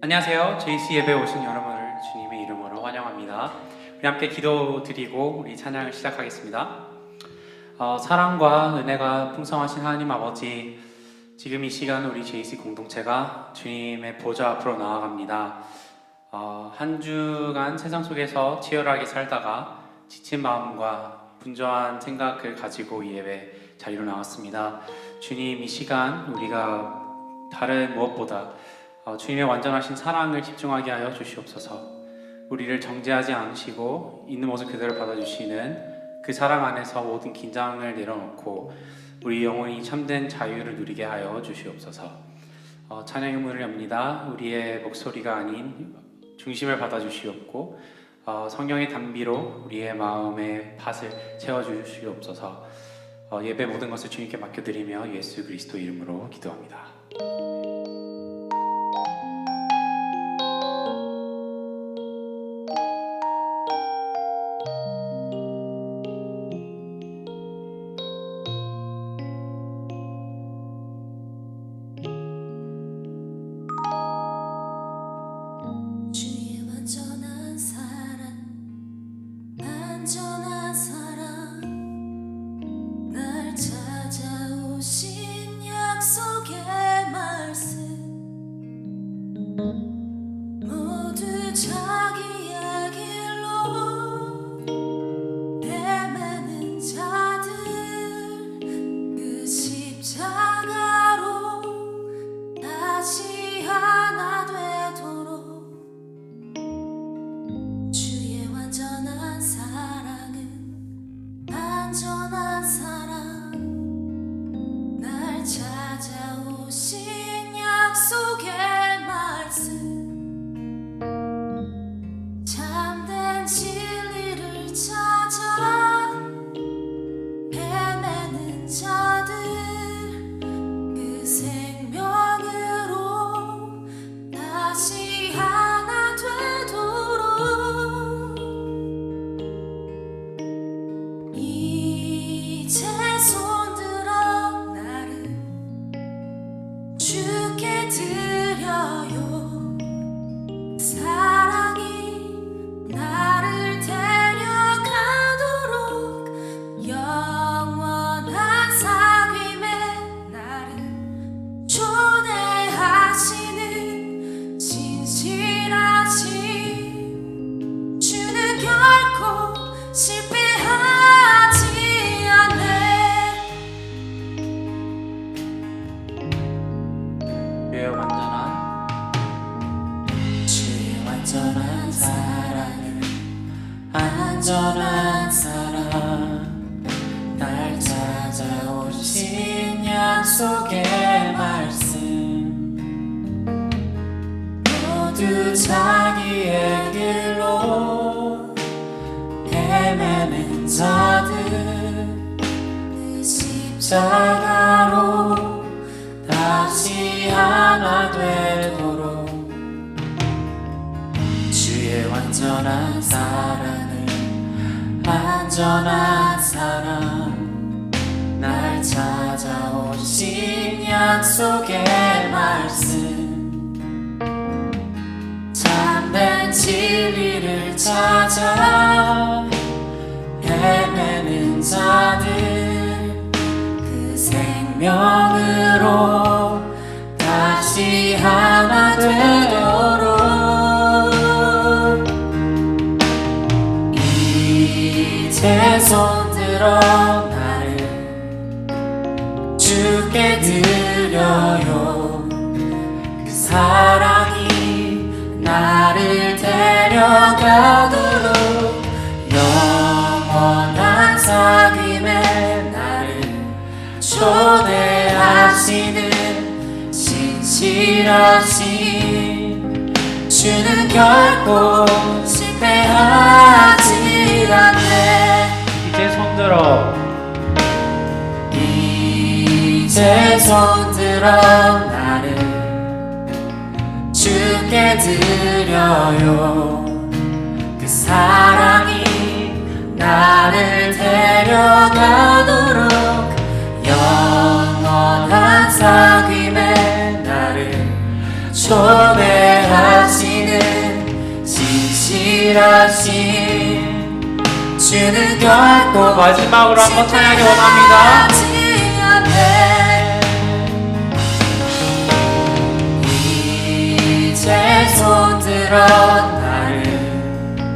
안녕하세요. JC 예배 오신 여러분을 주님의 이름으로 환영합니다. 우리 함께 기도드리고 우리 찬양을 시작하겠습니다. 사랑과 은혜가 풍성하신 하나님 아버지, 지금 이 시간 우리 JC 공동체가 주님의 보좌 앞으로 나아갑니다. 한 주간 세상 속에서 치열하게 살다가 지친 마음과 분주한 생각을 가지고 이 예배 자리로 나왔습니다. 주님, 이 시간 우리가 다른 무엇보다 주님의 완전하신 사랑을 집중하게 하여 주시옵소서. 우리를 정죄하지 않으시고 있는 모습 그대로 받아주시는 그 사랑 안에서 모든 긴장을 내려놓고 우리 영혼이 참된 자유를 누리게 하여 주시옵소서. 찬양의 문을 엽니다. 우리의 목소리가 아닌 중심을 받아주시옵고 성령의 단비로 우리의 마음의 밭을 채워주시옵소서. 예배 모든 것을 주님께 맡겨드리며 예수 그리스도 이름으로 기도합니다. 안전한 사랑, 날 찾아오신 약속의 말씀, 모두 자기의 길로 헤매는 자들, 그 십자가로 다시 하나 되도록 주의 완전한 사랑을, 안전한 사랑, 날 찾아오신 약속의 말씀, 참된 진리를 찾아 헤매는 자들, 그 생명으로 다시 하나 되도록 이제 손들어 나를 주께 드려요. 그 사랑이 나를 데려가도록 영원한 사귐에 나를 초대하시는 진실하신 주는 결코 실패하지 않네. 이제 손들어 이제 손들어 나를 주께 드려요. 그 사랑이 나를 데려가도록 영원한 사귐 주는 결코 마지막으로 한번 찬양하기 원합니다. 실패하지 않네. 이제 손들어 나를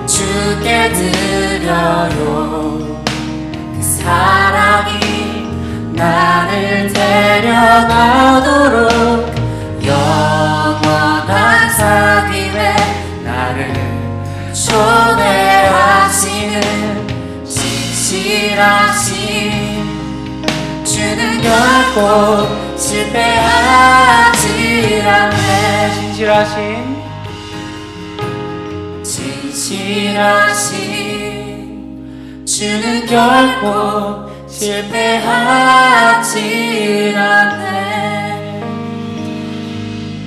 주께 드려요. 그 사랑이 나를 데려가도록 영원한 사귐에 나를 초대하시는 진실하신 주는 결코 실패하지 않네. 진실하신 주는 결코 실패하지 않네.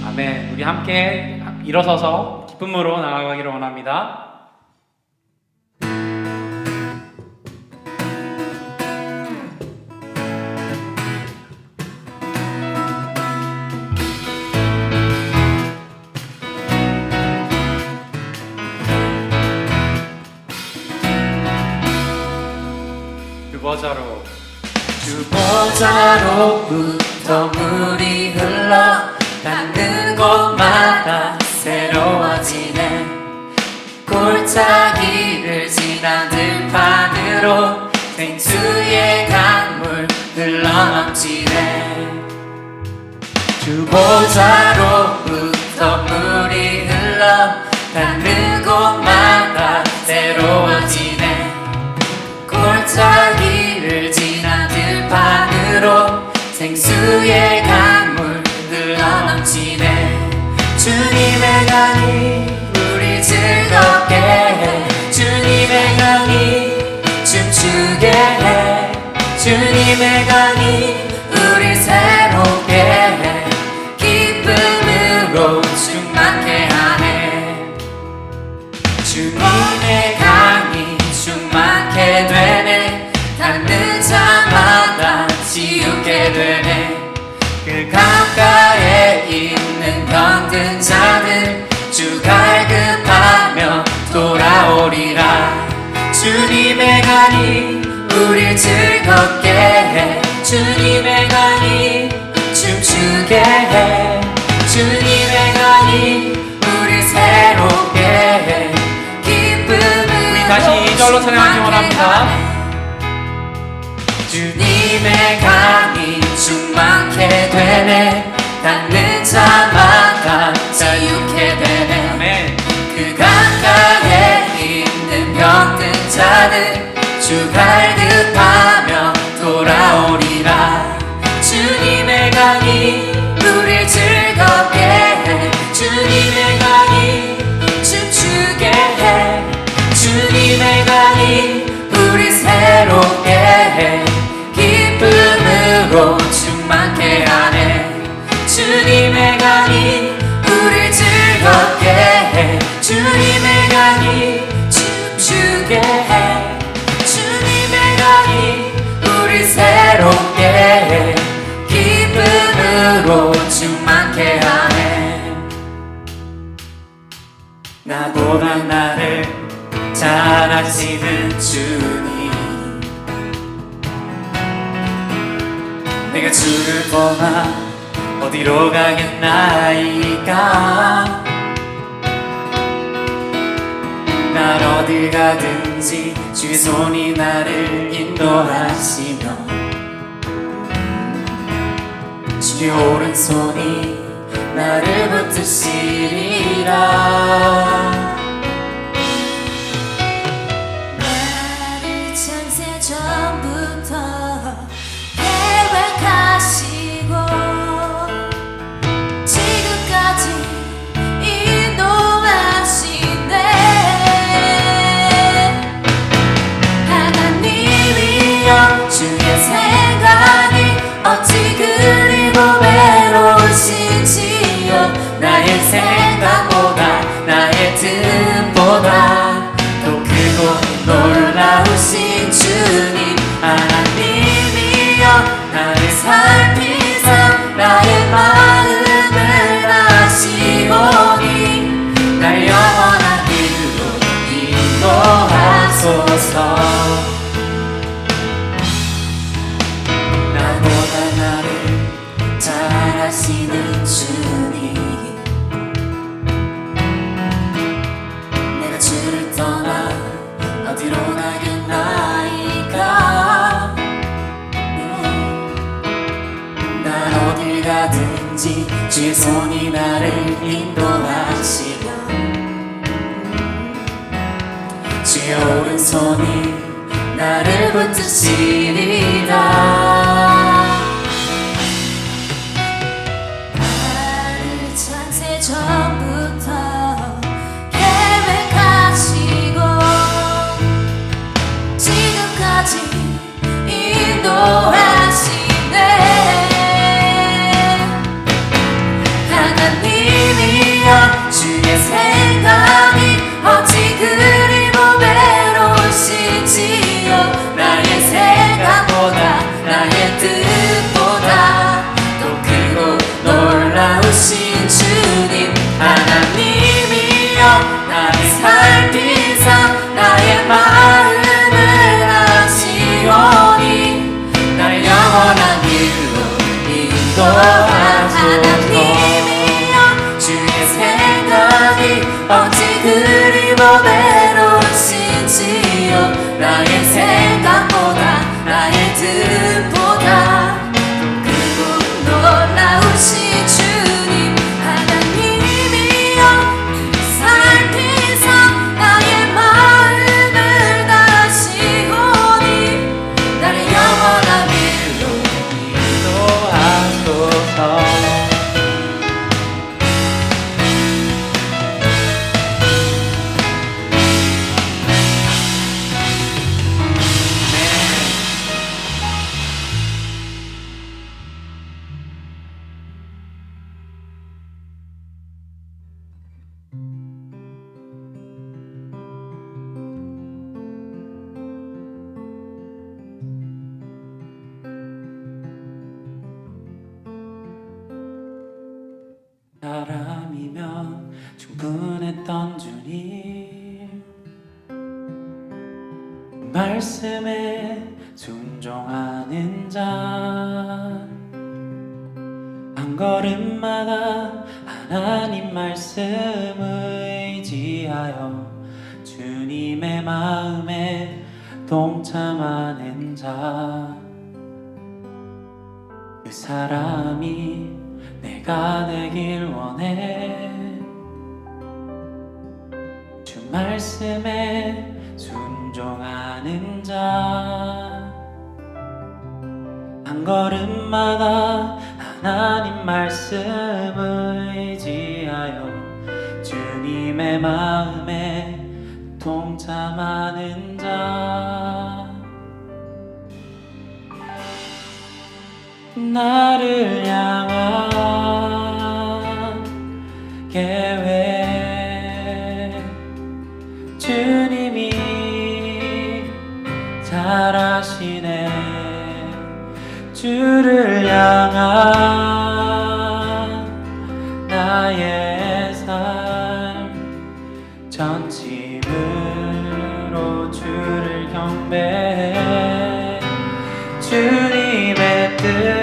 아멘. 우리 함께 일어서서 기쁨으로 나아가기를 원합니다. 주보자로부터 물이 흘러 닿는 곳마다 새로워지네. 골짜기를 지난 들판으로 생수의 강물 흘러넘치네. 주보자로부터 물이 흘러 닿는 곳마다 새로워지네. 골짜기를 지난 들판으로 생수의 강물 흘러넘치네. 주님의 강이 우리 즐겁게 해. 주님의 강이 춤추게 해. 주님의 강이 우리 새롭게 해. 기쁨으로 충만케 하네. 주님의 강이 충만케 되네. 닿는 자마다 지우게 되네. 그 강가에 있는 병든 자들 주 갈급하며 돌아오리라. 주님의 강이 우릴 즐겁게 해. 주님의 강이 춤추게 해. 주님의 강이 우릴 새롭게 해. 기쁨을 우리 다시 2절로 찬양하기 원합니다. 주님의 강이 충만케 되네. 닿는 자마다 자유케 되네. 아멘. 그 강가에 있는 병든 자들 주 갈급하며 돌아오리라. 주님의 강이 우릴 즐겁게 해. 주님의 강이 춤추게 해. 주님의 강이 우리 새롭게 해. 기쁨으로 충만케 하네. 주님의 강이 우릴 즐겁게 해. 주님의 강이 춤추게 해. 주님의 강이 우리 새롭게 해. 기쁨으로 충만케 하네. 나보다 나를 잘 아시는 주님, 내가 주를 떠나 어디로 가겠나이까. 날 어딜 가든지 주의 손이 나를 인도하시며 주의 오른손이 나를 붙드시리라. 나를 창세 전부터 계획하시고 지금까지 인도하시네. 하나님이여 주의 생각이 어찌 그리 외로우신지요. 나의 생각보다 나의 뜻 인도하시는 주님, 내가 주를 떠나 어디로 가겠나이까. 난 어딜 가든지 주의 손이 나를 인도하시며 주의 오른손이 나를 붙드시리라. 나를 창세 전부터 계획하시고 지금까지 인도하시네. 하나님이여 주의 생각이 어찌 그리 외로우신지요. 나의 생각보다 나의 뜻보다 또 크고 놀라우신 주님. 하나님이여 나를 살피사 나의 마음을 아시오니 나를 영원한 길로 인도하소서. 하나님이여 주의 생각이 어찌 그리 외로우신지요. 나의 생각보다 나의 뜻보다 크고 놀라우신 주님. 하나님이여 살피사 나의 마음을 아시오니 나를 영원한 길로 인도하소서. 사람이면 충분했던 주님, 말씀에 순종하는 자, 한 걸음마다 하나님 말씀을 의지하여 주님의 마음에 동참하는 자, 그 사람이 내가 되길 원해. 주 말씀에 순종하는 자, 한 걸음마다 하나님 말씀을 의지하여 주님의 마음에 동참하는 자, 나를 향한 계획 주님이 잘 아시네. 주를 향한 나의 삶 전심으로 주를 경배해. 주님의 뜻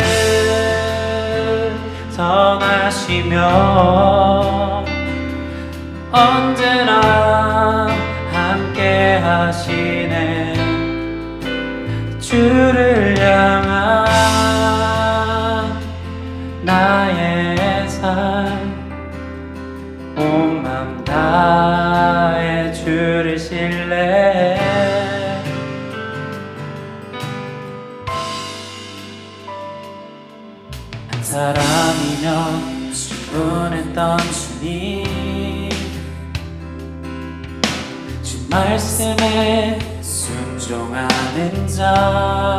선하시며 언제나 함께 하시네. 주를 향한 나의 삶 온 맘 다해 주를 신뢰해. 한 사람이면 충분했던 주님, 주 말씀에 순종하는 자,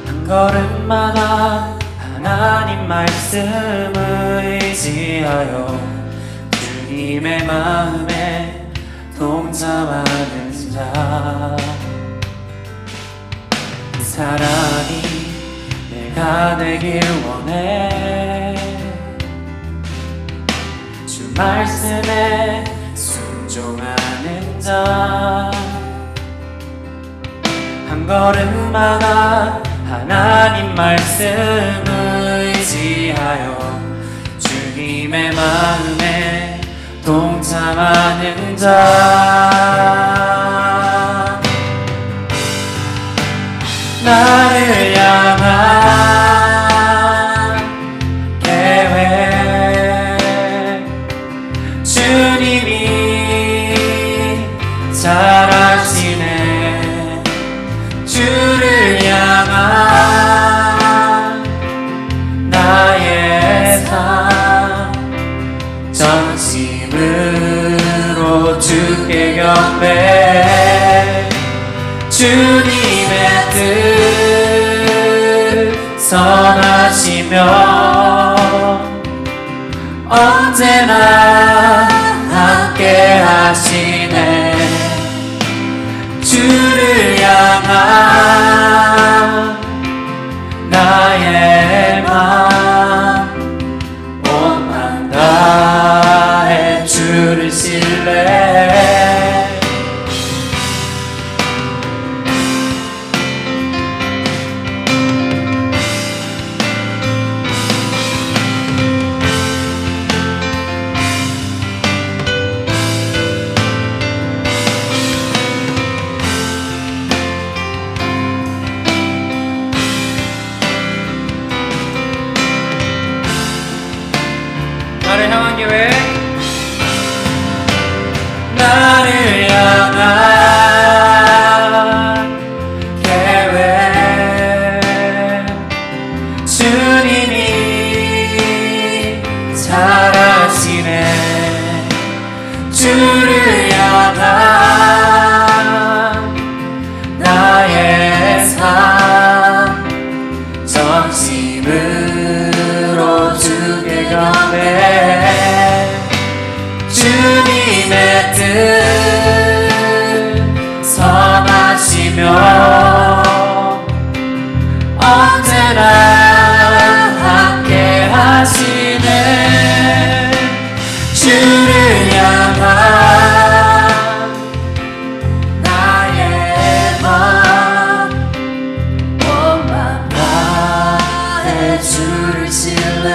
한 걸음마다 하나님 말씀을 의지하여 주님의 마음에 동참하는 자, 그 사람이 내가 되길 원해. 주 말씀에 순종하는 자, 한 걸음마다 하나님 말씀을 마음에 동참하는 자, 나를 향한 계획 주님이 잘 아시네. 주를 향한 나의 삶 전심으로 주께 경배. 주님의 뜻 선하시며 언제나 함께 하시네. 주를 향한 나의 맘 온만 다해 주를 신뢰. 나를 향한 계획, 나를 향한 계획 주님이 잘 아시네. 주를 향한 나의 삶 전심으로 주께 경배. 주님의 뜻 선하시며 언제나 함께 하시네. 주를 향한 나의 맘 온맘 다해 주를 신뢰.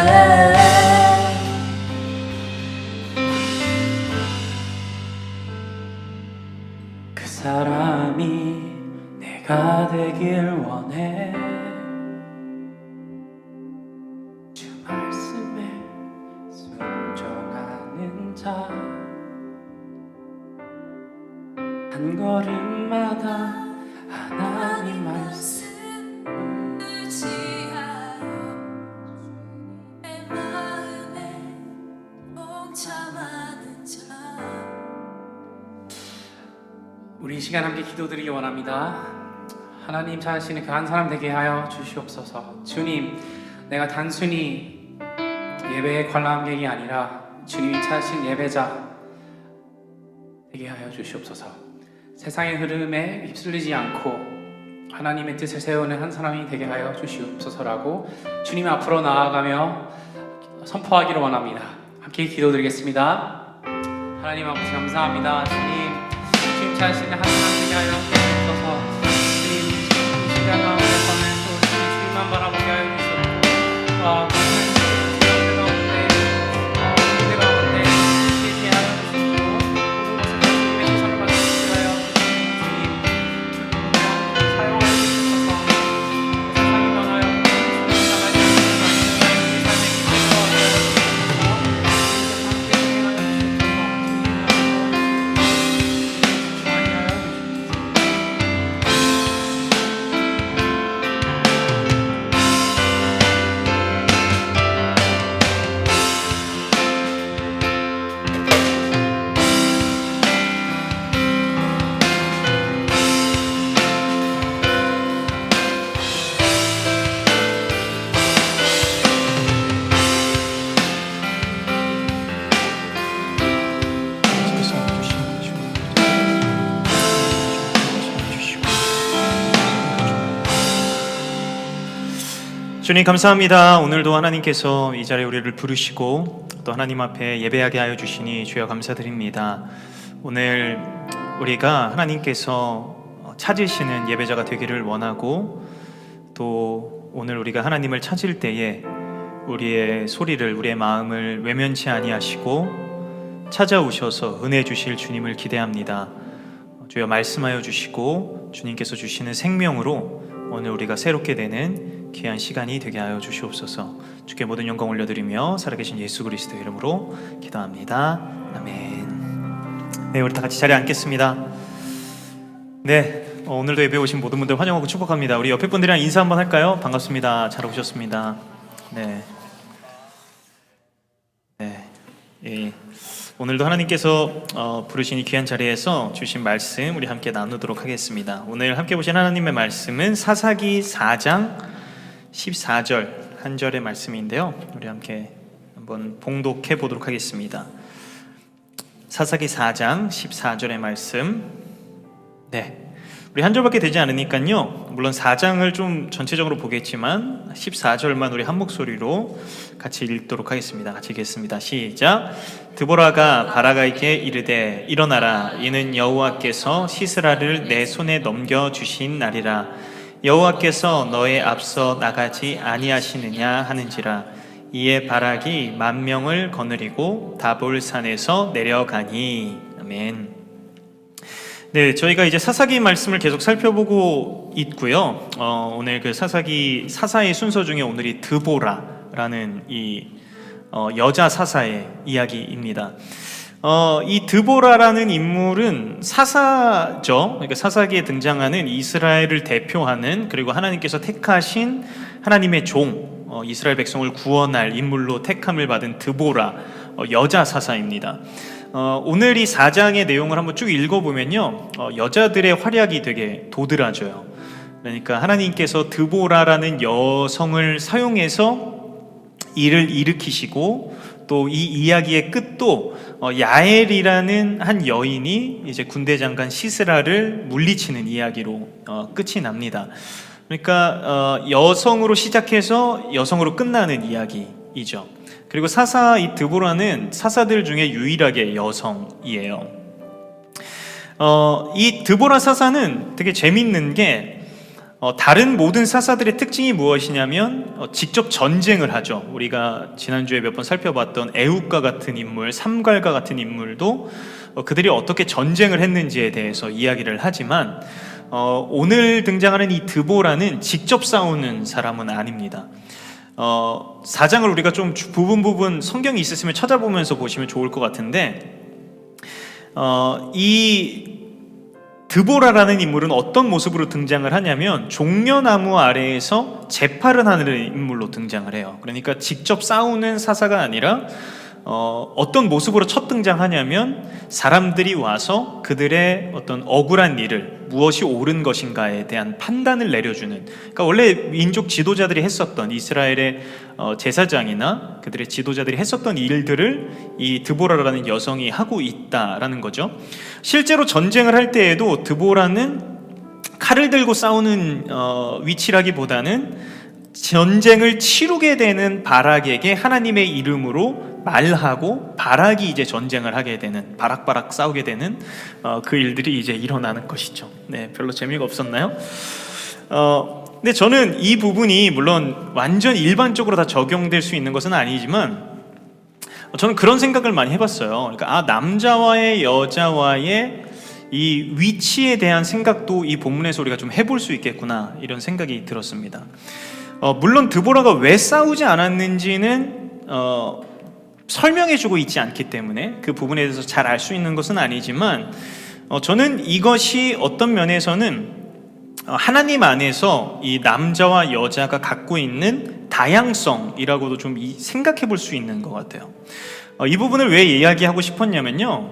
그 사람이 내가 되길 원해. 주 말씀에 순종하는 자, 한 걸음마다 하나님 말씀 의지하여 내 마음에 동참하는 자. 우리 이 시간 함께 기도드리기 원합니다. 하나님 찾으시는 그 한 사람 되게 하여 주시옵소서. 주님, 내가 단순히 예배의 관람객이 아니라 주님이 찾으신 예배자 되게 하여 주시옵소서. 세상의 흐름에 휩쓸리지 않고 하나님의 뜻을 세우는 한 사람이 되게 하여 주시옵소서라고 주님 앞으로 나아가며 선포하기를 원합니다. 함께 기도드리겠습니다. 하나님 아버지 감사합니다. 주님 찾으시는 한 사람 되게 하여 주옵소서. 주님 이 시간 가운데서는 또 주님만 바라보게 하여 주시옵소서. 우리 가운데 계시게 하여 주시고 주님의 시선을 받으시게 하여 주님 사용하여 주옵소서. 세상이 변하여 주님 나가지 않는 삶의 기회가 하여 주님 감사합니다. 오늘도 하나님께서 이 자리에 우리를 부르시고 또 하나님 앞에 예배하게 하여 주시니 주여 감사드립니다. 오늘 우리가 하나님께서 찾으시는 예배자가 되기를 원하고 또 오늘 우리가 하나님을 찾을 때에 우리의 소리를, 우리의 마음을 외면치 아니하시고 찾아오셔서 은혜 주실 주님을 기대합니다. 주여 말씀하여 주시고 주님께서 주시는 생명으로 오늘 우리가 새롭게 되는 귀한 시간이 되게 하여 주시옵소서. 주께 모든 영광 올려드리며 살아계신 예수 그리스도의 이름으로 기도합니다. 아멘. 네, 우리 다 같이 자리에 앉겠습니다. 네, 오늘도 예배 오신 모든 분들 환영하고 축복합니다. 우리 옆에 분들이랑 인사 한번 할까요? 반갑습니다. 잘 오셨습니다. 네. 예. 오늘도 하나님께서 부르신 이 귀한 자리에서 주신 말씀 우리 함께 나누도록 하겠습니다. 오늘 함께 보신 하나님의 말씀은 사사기 4장 14절 한 절의 말씀인데요. 우리 함께 한번 봉독해 보도록 하겠습니다. 사사기 4장 14절의 말씀. 네. 우리 한 절밖에 되지 않으니까요. 물론 4장을 좀 전체적으로 보겠지만 14절만 우리 한 목소리로 같이 읽도록 하겠습니다. 같이 읽겠습니다. 시작. 드보라가 바라가에게 이르되 일어나라. 이는 여호와께서 시스라를 내 손에 넘겨 주신 날이라. 여호와께서 너의 앞서 나가지 아니하시느냐 하는지라. 이에 바락이 10,000명을 거느리고 다볼산에서 내려가니. 아멘. 네, 저희가 이제 사사기 말씀을 계속 살펴보고 있고요. 오늘 그 사사의 순서 중에 오늘이 드보라라는 이 여자 사사의 이야기입니다. 이 드보라라는 인물은 사사죠. 그러니까 사사기에 등장하는 이스라엘을 대표하는, 그리고 하나님께서 택하신 하나님의 종, 이스라엘 백성을 구원할 인물로 택함을 받은 드보라, 여자 사사입니다. 오늘 이 4장의 내용을 한번 쭉 읽어보면요, 여자들의 활약이 되게 도드라져요. 그러니까 하나님께서 드보라라는 여성을 사용해서 일을 일으키시고, 또 이 이야기의 끝도 야엘이라는 한 여인이 이제 군대 장관 시스라를 물리치는 이야기로 끝이 납니다. 그러니까 여성으로 시작해서 여성으로 끝나는 이야기이죠. 그리고 이 드보라는 사사들 중에 유일하게 여성이에요. 이 드보라 사사는 되게 재밌는 게 다른 모든 사사들의 특징이 무엇이냐면 직접 전쟁을 하죠. 우리가 지난주에 몇 번 살펴봤던 애욱과 같은 인물, 삼갈과 같은 인물도 그들이 어떻게 전쟁을 했는지에 대해서 이야기를 하지만 오늘 등장하는 이 드보라는 직접 싸우는 사람은 아닙니다. 4장을 우리가 좀 부분 성경이 있으시면 찾아보면서 보시면 좋을 것 같은데, 이 드보라라는 인물은 어떤 모습으로 등장을 하냐면 종려나무 아래에서 제팔을 하는 인물로 등장을 해요. 그러니까 직접 싸우는 사사가 아니라 어떤 모습으로 첫 등장하냐면 사람들이 와서 그들의 어떤 억울한 일을, 무엇이 옳은 것인가에 대한 판단을 내려주는, 그러니까 원래 민족 지도자들이 했었던, 이스라엘의 제사장이나 그들의 지도자들이 했었던 일들을 이 드보라라는 여성이 하고 있다라는 거죠. 실제로 전쟁을 할 때에도 드보라는 칼을 들고 싸우는 위치라기보다는 전쟁을 치르게 되는 바락에게 하나님의 이름으로 말하고, 바락이 이제 전쟁을 하게 되는, 바락바락 싸우게 되는 그 일들이 이제 일어나는 것이죠. 네, 별로 재미가 없었나요? 근데 저는 이 부분이 물론 완전 일반적으로 다 적용될 수 있는 것은 아니지만 저는 그런 생각을 많이 해봤어요. 그러니까 남자와의 여자와의 이 위치에 대한 생각도 이 본문에서 우리가 좀 해볼 수 있겠구나, 이런 생각이 들었습니다. 물론 드보라가 왜 싸우지 않았는지는 설명해주고 있지 않기 때문에 그 부분에 대해서 잘 알 수 있는 것은 아니지만 저는 이것이 어떤 면에서는 하나님 안에서 이 남자와 여자가 갖고 있는 다양성이라고도 좀 생각해 볼 수 있는 것 같아요. 이 부분을 왜 이야기하고 싶었냐면요,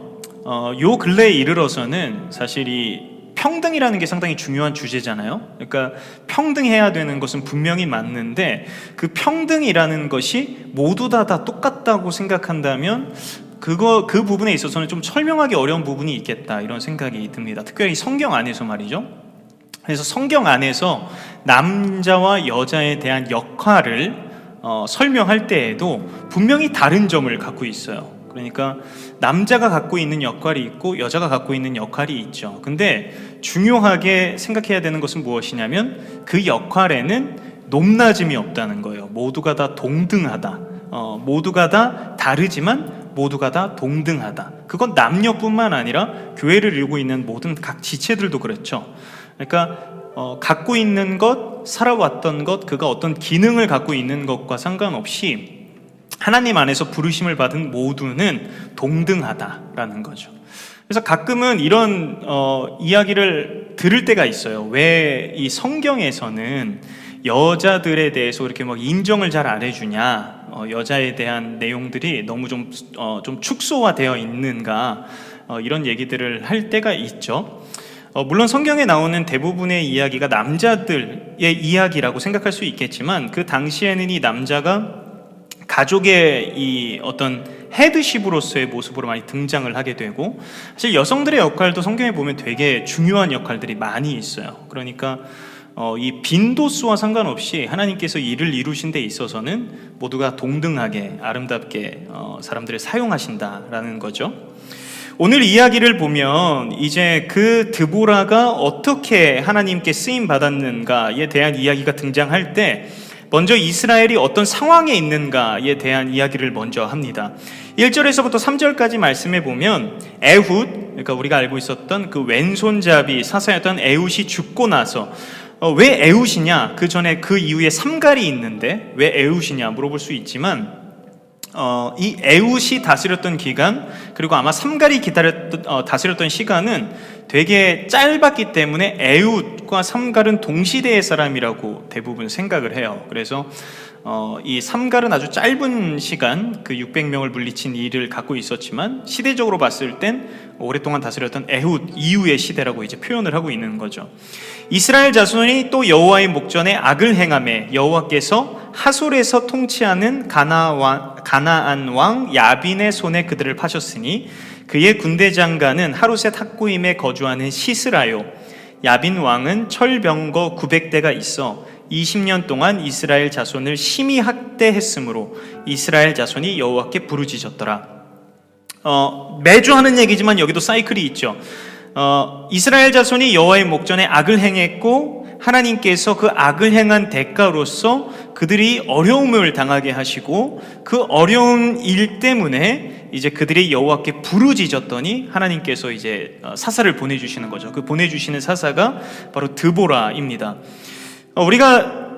요 근래에 이르러서는 사실 이 평등이라는 게 상당히 중요한 주제잖아요. 그러니까 평등해야 되는 것은 분명히 맞는데, 그 평등이라는 것이 모두 다 똑같다고 생각한다면 그 부분에 있어서는 좀 설명하기 어려운 부분이 있겠다, 이런 생각이 듭니다. 특별히 성경 안에서 말이죠. 그래서 성경 안에서 남자와 여자에 대한 역할을 설명할 때에도 분명히 다른 점을 갖고 있어요. 그러니까 남자가 갖고 있는 역할이 있고 여자가 갖고 있는 역할이 있죠. 근데 중요하게 생각해야 되는 것은 무엇이냐면 그 역할에는 높낮음이 없다는 거예요. 모두가 다 동등하다. 모두가 다 다르지만 모두가 다 동등하다. 그건 남녀뿐만 아니라 교회를 이루고 있는 모든 각 지체들도 그렇죠. 그러니까 갖고 있는 것, 살아왔던 것, 그가 어떤 기능을 갖고 있는 것과 상관없이 하나님 안에서 부르심을 받은 모두는 동등하다라는 거죠. 그래서 가끔은 이런 이야기를 들을 때가 있어요. 왜 이 성경에서는 여자들에 대해서 이렇게 막 인정을 잘 안 해주냐, 여자에 대한 내용들이 너무 좀 축소화되어 있는가, 이런 얘기들을 할 때가 있죠. 물론 성경에 나오는 대부분의 이야기가 남자들의 이야기라고 생각할 수 있겠지만, 그 당시에는 이 남자가 가족의 이 어떤 헤드십으로서의 모습으로 많이 등장을 하게 되고, 사실 여성들의 역할도 성경에 보면 되게 중요한 역할들이 많이 있어요. 그러니까 이 빈도수와 상관없이 하나님께서 일을 이루신 데 있어서는 모두가 동등하게 아름답게 사람들을 사용하신다라는 거죠. 오늘 이야기를 보면 이제 그 드보라가 어떻게 하나님께 쓰임 받았는가에 대한 이야기가 등장할 때, 먼저 이스라엘이 어떤 상황에 있는가에 대한 이야기를 먼저 합니다. 1절에서부터 3절까지 말씀해 보면 에훗, 그러니까 우리가 알고 있었던 그 왼손잡이 사사였던 에훗이 죽고 나서, 왜 에훗이냐? 그 전에 그 이후에 삼갈이 있는데 왜 에훗이냐 물어볼 수 있지만, 이 에훗이 다스렸던 기간, 그리고 아마 삼갈이 다스렸던 시간은 되게 짧았기 때문에 에훗과 삼갈은 동시대의 사람이라고 대부분 생각을 해요. 그래서 이 삼갈은 아주 짧은 시간, 그 600명을 물리친 일을 갖고 있었지만, 시대적으로 봤을 땐 오랫동안 다스렸던 에훗 이후의 시대라고 이제 표현을 하고 있는 거죠. 이스라엘 자손이 또 여호와의 목전에 악을 행하매 여호와께서 하솔에서 통치하는 가나안 왕 야빈의 손에 그들을 파셨으니, 그의 군대 장관은 하루셋 학고임에 거주하는 시스라요. 야빈 왕은 철병거 900대가 있어 20년 동안 이스라엘 자손을 심히 학대했으므로 이스라엘 자손이 여호와께 부르짖었더라. 매주 하는 얘기지만 여기도 사이클이 있죠. 이스라엘 자손이 여호와의 목전에 악을 행했고, 하나님께서 그 악을 행한 대가로서 그들이 어려움을 당하게 하시고, 그 어려운 일 때문에 이제 그들이 여호와께 부르짖었더니 하나님께서 이제 사사를 보내주시는 거죠. 그 보내주시는 사사가 바로 드보라입니다. 우리가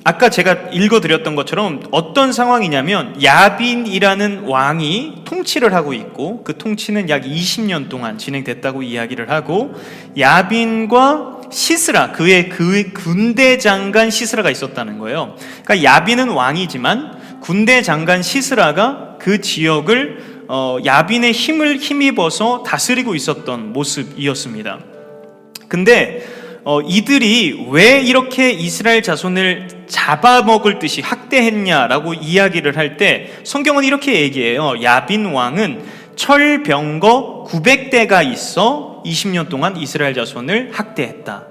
아까 제가 읽어드렸던 것처럼 어떤 상황이냐면, 야빈이라는 왕이 통치를 하고 있고, 그 통치는 약 20년 동안 진행됐다고 이야기를 하고, 야빈과 시스라, 그의 군대 장관 시스라가 있었다는 거예요. 그러니까 야빈은 왕이지만 군대 장관 시스라가 그 지역을 야빈의 힘을 힘입어서 다스리고 있었던 모습이었습니다. 근데 이들이 왜 이렇게 이스라엘 자손을 잡아먹을 듯이 학대했냐라고 이야기를 할 때 성경은 이렇게 얘기해요. 야빈 왕은 철병거 900대가 있어 20년 동안 이스라엘 자손을 학대했다.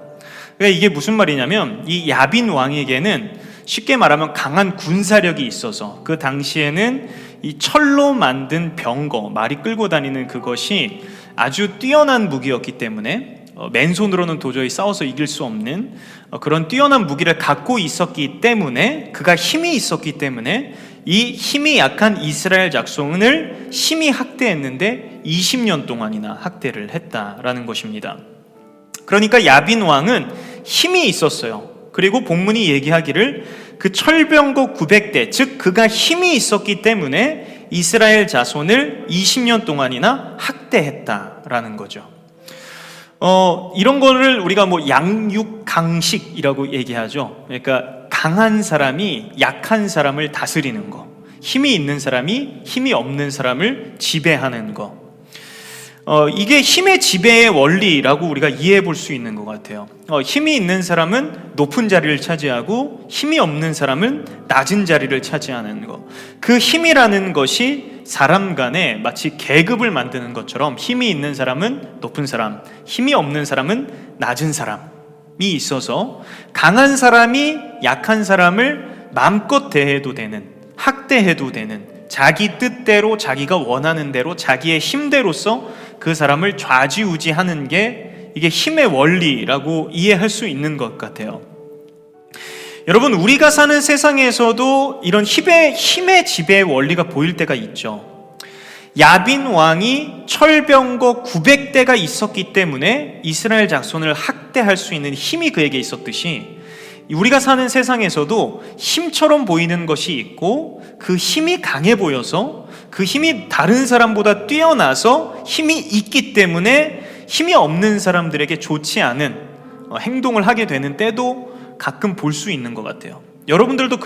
그러니까 이게 무슨 말이냐면, 이 야빈 왕에게는 쉽게 말하면 강한 군사력이 있어서, 그 당시에는 이 철로 만든 병거, 말이 끌고 다니는 그것이 아주 뛰어난 무기였기 때문에 맨손으로는 도저히 싸워서 이길 수 없는 그런 뛰어난 무기를 갖고 있었기 때문에, 그가 힘이 있었기 때문에 이 힘이 약한 이스라엘 자손을 심히 학대했는데 20년 동안이나 학대를 했다라는 것입니다. 그러니까 야빈 왕은 힘이 있었어요. 그리고 본문이 얘기하기를 그 철병거 900대, 즉 그가 힘이 있었기 때문에 이스라엘 자손을 20년 동안이나 학대했다라는 거죠. 이런 거를 우리가 뭐 양육강식이라고 얘기하죠. 그러니까 강한 사람이 약한 사람을 다스리는 거, 힘이 있는 사람이 힘이 없는 사람을 지배하는 거, 이게 힘의 지배의 원리라고 우리가 이해해 볼 수 있는 것 같아요. 힘이 있는 사람은 높은 자리를 차지하고 힘이 없는 사람은 낮은 자리를 차지하는 거. 그 힘이라는 것이 사람 간에 마치 계급을 만드는 것처럼, 힘이 있는 사람은 높은 사람, 힘이 없는 사람은 낮은 사람이 있어서 강한 사람이 약한 사람을 마음껏 대해도 되는, 학대해도 되는, 자기 뜻대로 자기가 원하는 대로 자기의 힘대로서 그 사람을 좌지우지하는 게 이게 힘의 원리라고 이해할 수 있는 것 같아요. 여러분, 우리가 사는 세상에서도 이런 힘의 지배 원리가 보일 때가 있죠. 야빈 왕이 철병거 900대가 있었기 때문에 이스라엘 자손을 학대할 수 있는 힘이 그에게 있었듯이 우리가 사는 세상에서도 힘처럼 보이는 것이 있고 그 힘이 강해 보여서 그 힘이 다른 사람보다 뛰어나서 힘이 있기 때문에 힘이 없는 사람들에게 좋지 않은 행동을 하게 되는 때도 가끔 볼 수 있는 것 같아요. 여러분들도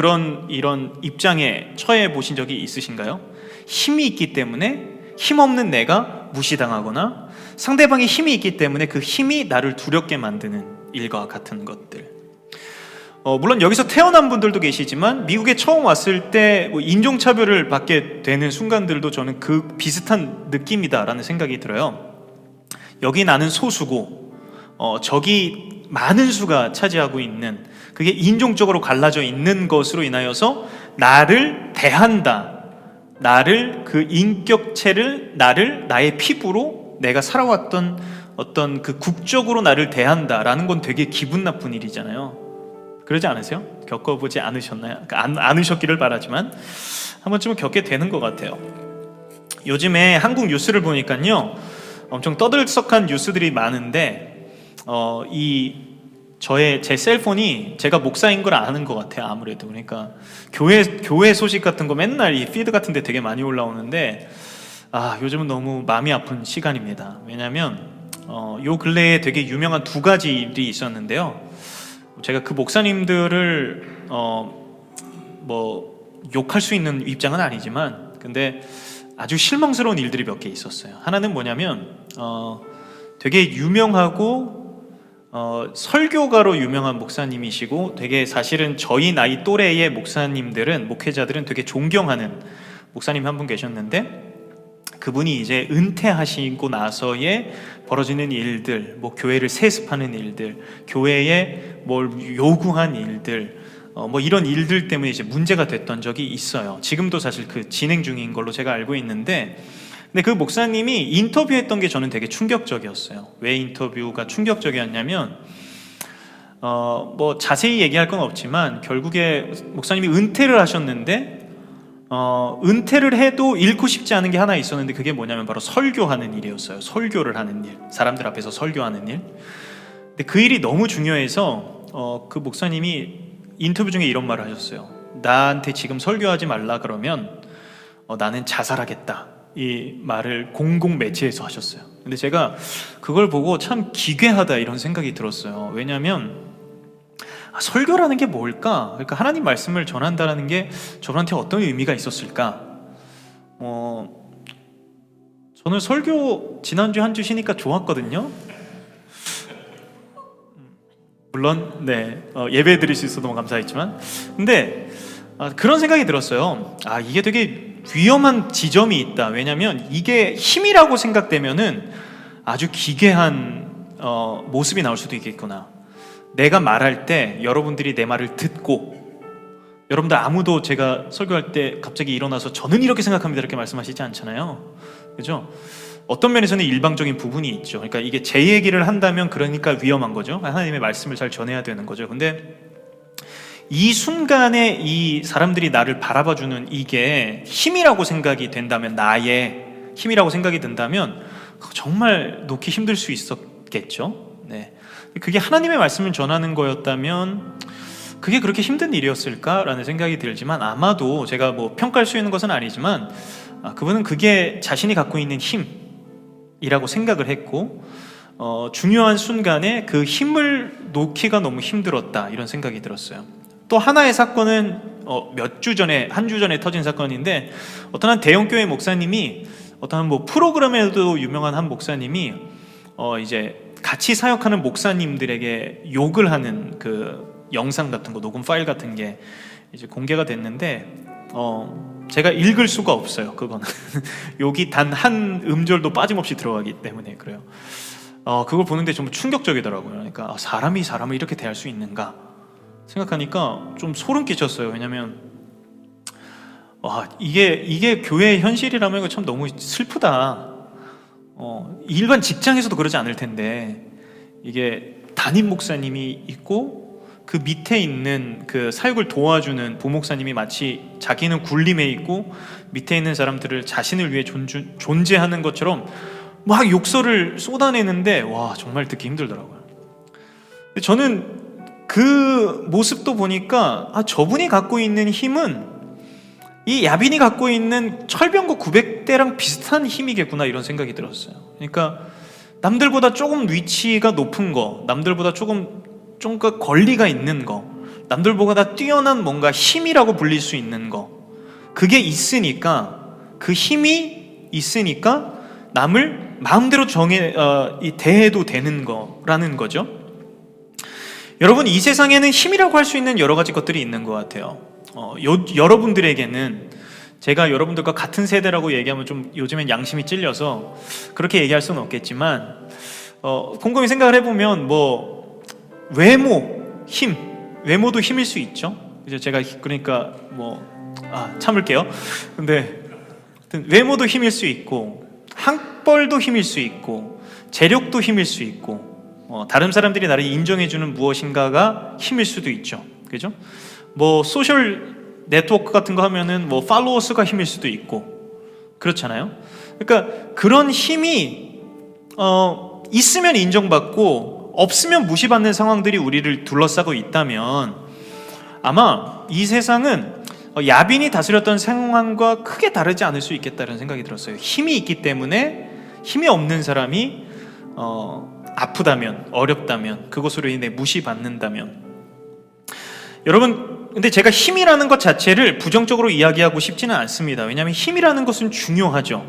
이런 입장에 처해 보신 적이 있으신가요? 힘이 있기 때문에 힘없는 내가 무시당하거나 상대방이 힘이 있기 때문에 그 힘이 나를 두렵게 만드는 일과 같은 것들. 물론 여기서 태어난 분들도 계시지만 미국에 처음 왔을 때 인종차별을 받게 되는 순간들도 저는 그 비슷한 느낌이다라는 생각이 들어요. 여기 나는 소수고 저기 많은 수가 차지하고 있는, 그게 인종적으로 갈라져 있는 것으로 인하여서 나를 대한다, 나를 그 인격체를 나를 나의 피부로 내가 살아왔던 어떤 그 국적으로 나를 대한다라는 건 되게 기분 나쁜 일이잖아요. 그러지 않으세요? 겪어보지 않으셨나요? 않으셨기를 바라지만 한 번쯤은 겪게 되는 것 같아요. 요즘에 한국 뉴스를 보니까요, 엄청 떠들썩한 뉴스들이 많은데 제 셀폰이 제가 목사인 걸 아는 것 같아요. 아무래도. 그러니까 교회 소식 같은 거 맨날 이 피드 같은 데 되게 많이 올라오는데 요즘은 너무 마음이 아픈 시간입니다. 왜냐하면 요 근래에 되게 유명한 두 가지 일이 있었는데요. 제가 그 목사님들을 욕할 수 있는 입장은 아니지만 근데 아주 실망스러운 일들이 몇 개 있었어요. 하나는 뭐냐면 되게 유명하고 설교가로 유명한 목사님이시고 되게 사실은 저희 나이 또래의 목회자들은 되게 존경하는 목사님 한 분 계셨는데, 그분이 이제 은퇴하시고 나서에 벌어지는 일들, 교회를 세습하는 일들, 교회에 뭘 요구한 일들, 이런 일들 때문에 이제 문제가 됐던 적이 있어요. 지금도 사실 그 진행 중인 걸로 제가 알고 있는데, 근데 그 목사님이 인터뷰했던 게 저는 되게 충격적이었어요. 왜 인터뷰가 충격적이었냐면, 자세히 얘기할 건 없지만 결국에 목사님이 은퇴를 하셨는데, 은퇴를 해도 잃고 싶지 않은 게 하나 있었는데 그게 뭐냐면 바로 설교하는 일이었어요. 설교를 하는 일, 사람들 앞에서 설교하는 일. 근데 그 일이 너무 중요해서 그 목사님이 인터뷰 중에 이런 말을 하셨어요. 나한테 지금 설교하지 말라 그러면 나는 자살하겠다, 이 말을 공공 매체에서 하셨어요. 근데 제가 그걸 보고 참 기괴하다 이런 생각이 들었어요. 왜냐하면 설교라는 게 뭘까? 그러니까 하나님 말씀을 전한다는 게 저분한테 어떤 의미가 있었을까? 저는 설교 지난주에 한 주 쉬니까 좋았거든요. 물론 예배 드릴 수 있어서 너무 감사했지만, 근데 그런 생각이 들었어요. 이게 되게 위험한 지점이 있다. 왜냐하면 이게 힘이라고 생각되면은 아주 기괴한 모습이 나올 수도 있겠구나. 내가 말할 때 여러분들이 내 말을 듣고, 여러분들 아무도 제가 설교할 때 갑자기 일어나서 저는 이렇게 생각합니다 이렇게 말씀하시지 않잖아요. 그죠? 어떤 면에서는 일방적인 부분이 있죠. 그러니까 이게 제 얘기를 한다면 그러니까 위험한 거죠. 하나님의 말씀을 잘 전해야 되는 거죠. 근데 이 순간에 이 사람들이 나를 바라봐주는 이게 힘이라고 생각이 된다면, 나의 힘이라고 생각이 든다면 정말 놓기 힘들 수 있었겠죠. 그게 하나님의 말씀을 전하는 거였다면 그게 그렇게 힘든 일이었을까라는 생각이 들지만, 아마도 제가 평가할 수 있는 것은 아니지만 그분은 그게 자신이 갖고 있는 힘이라고 생각을 했고, 중요한 순간에 그 힘을 놓기가 너무 힘들었다 이런 생각이 들었어요. 또 하나의 사건은 한 주 전에 터진 사건인데, 어떤 한 대형교회 목사님이 어떤 프로그램에도 유명한 한 목사님이 이제 같이 사역하는 목사님들에게 욕을 하는 그 영상 같은 거, 녹음 파일 같은 게 이제 공개가 됐는데 제가 읽을 수가 없어요. 그거는 욕이 단 한 음절도 빠짐없이 들어가기 때문에 그래요. 그걸 보는데 좀 충격적이더라고요. 그러니까 사람이 사람을 이렇게 대할 수 있는가 생각하니까 좀 소름 끼쳤어요. 왜냐면 이게 교회의 현실이라면 이거 참 너무 슬프다. 일반 직장에서도 그러지 않을 텐데, 이게 담임 목사님이 있고 그 밑에 있는 그 사역을 도와주는 부목사님이 마치 자기는 굴림에 있고 밑에 있는 사람들을 자신을 위해 존재하는 것처럼 막 욕설을 쏟아내는데 와, 정말 듣기 힘들더라고요. 저는 그 모습도 보니까 저분이 갖고 있는 힘은 이 야빈이 갖고 있는 철병거 900대랑 비슷한 힘이겠구나, 이런 생각이 들었어요. 그러니까 남들보다 조금 위치가 높은 거, 남들보다 조금 권리가 있는 거, 남들보다 뛰어난 뭔가 힘이라고 불릴 수 있는 거, 그게 있으니까, 그 힘이 있으니까 남을 마음대로 대해도 되는 거라는 거죠. 여러분, 이 세상에는 힘이라고 할 수 있는 여러 가지 것들이 있는 것 같아요. 여러분들에게는, 제가 여러분들과 같은 세대라고 얘기하면 좀 요즘엔 양심이 찔려서 그렇게 얘기할 수는 없겠지만, 곰곰이 생각을 해보면 외모도 힘일 수 있죠. 이제 제가 그러니까 참을게요. 근데 외모도 힘일 수 있고, 학벌도 힘일 수 있고, 재력도 힘일 수 있고, 다른 사람들이 나를 인정해주는 무엇인가가 힘일 수도 있죠. 그죠? 소셜 네트워크 같은 거 하면은 팔로워스가 힘일 수도 있고, 그렇잖아요. 그러니까 그런 힘이 있으면 인정받고 없으면 무시받는 상황들이 우리를 둘러싸고 있다면, 아마 이 세상은 야빈이 다스렸던 상황과 크게 다르지 않을 수 있겠다는 생각이 들었어요. 힘이 있기 때문에 힘이 없는 사람이 아프다면, 어렵다면, 그것으로 인해 무시받는다면. 여러분, 근데 제가 힘이라는 것 자체를 부정적으로 이야기하고 싶지는 않습니다. 왜냐하면 힘이라는 것은 중요하죠.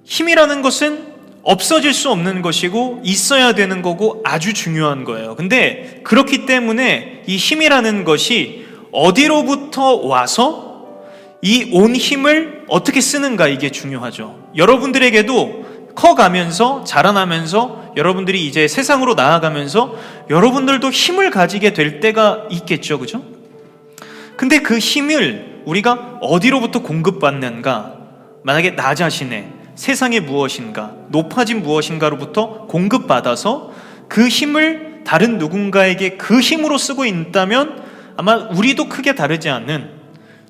힘이라는 것은 없어질 수 없는 것이고 있어야 되는 거고 아주 중요한 거예요. 근데 그렇기 때문에 이 힘이라는 것이 어디로부터 와서 이 온 힘을 어떻게 쓰는가, 이게 중요하죠. 여러분들에게도 커가면서, 자라나면서, 여러분들이 이제 세상으로 나아가면서 여러분들도 힘을 가지게 될 때가 있겠죠. 그죠? 근데 그 힘을 우리가 어디로부터 공급받는가? 만약에 나 자신의, 세상의 무엇인가, 높아진 무엇인가로부터 공급받아서 그 힘을 다른 누군가에게 그 힘으로 쓰고 있다면 아마 우리도 크게 다르지 않는,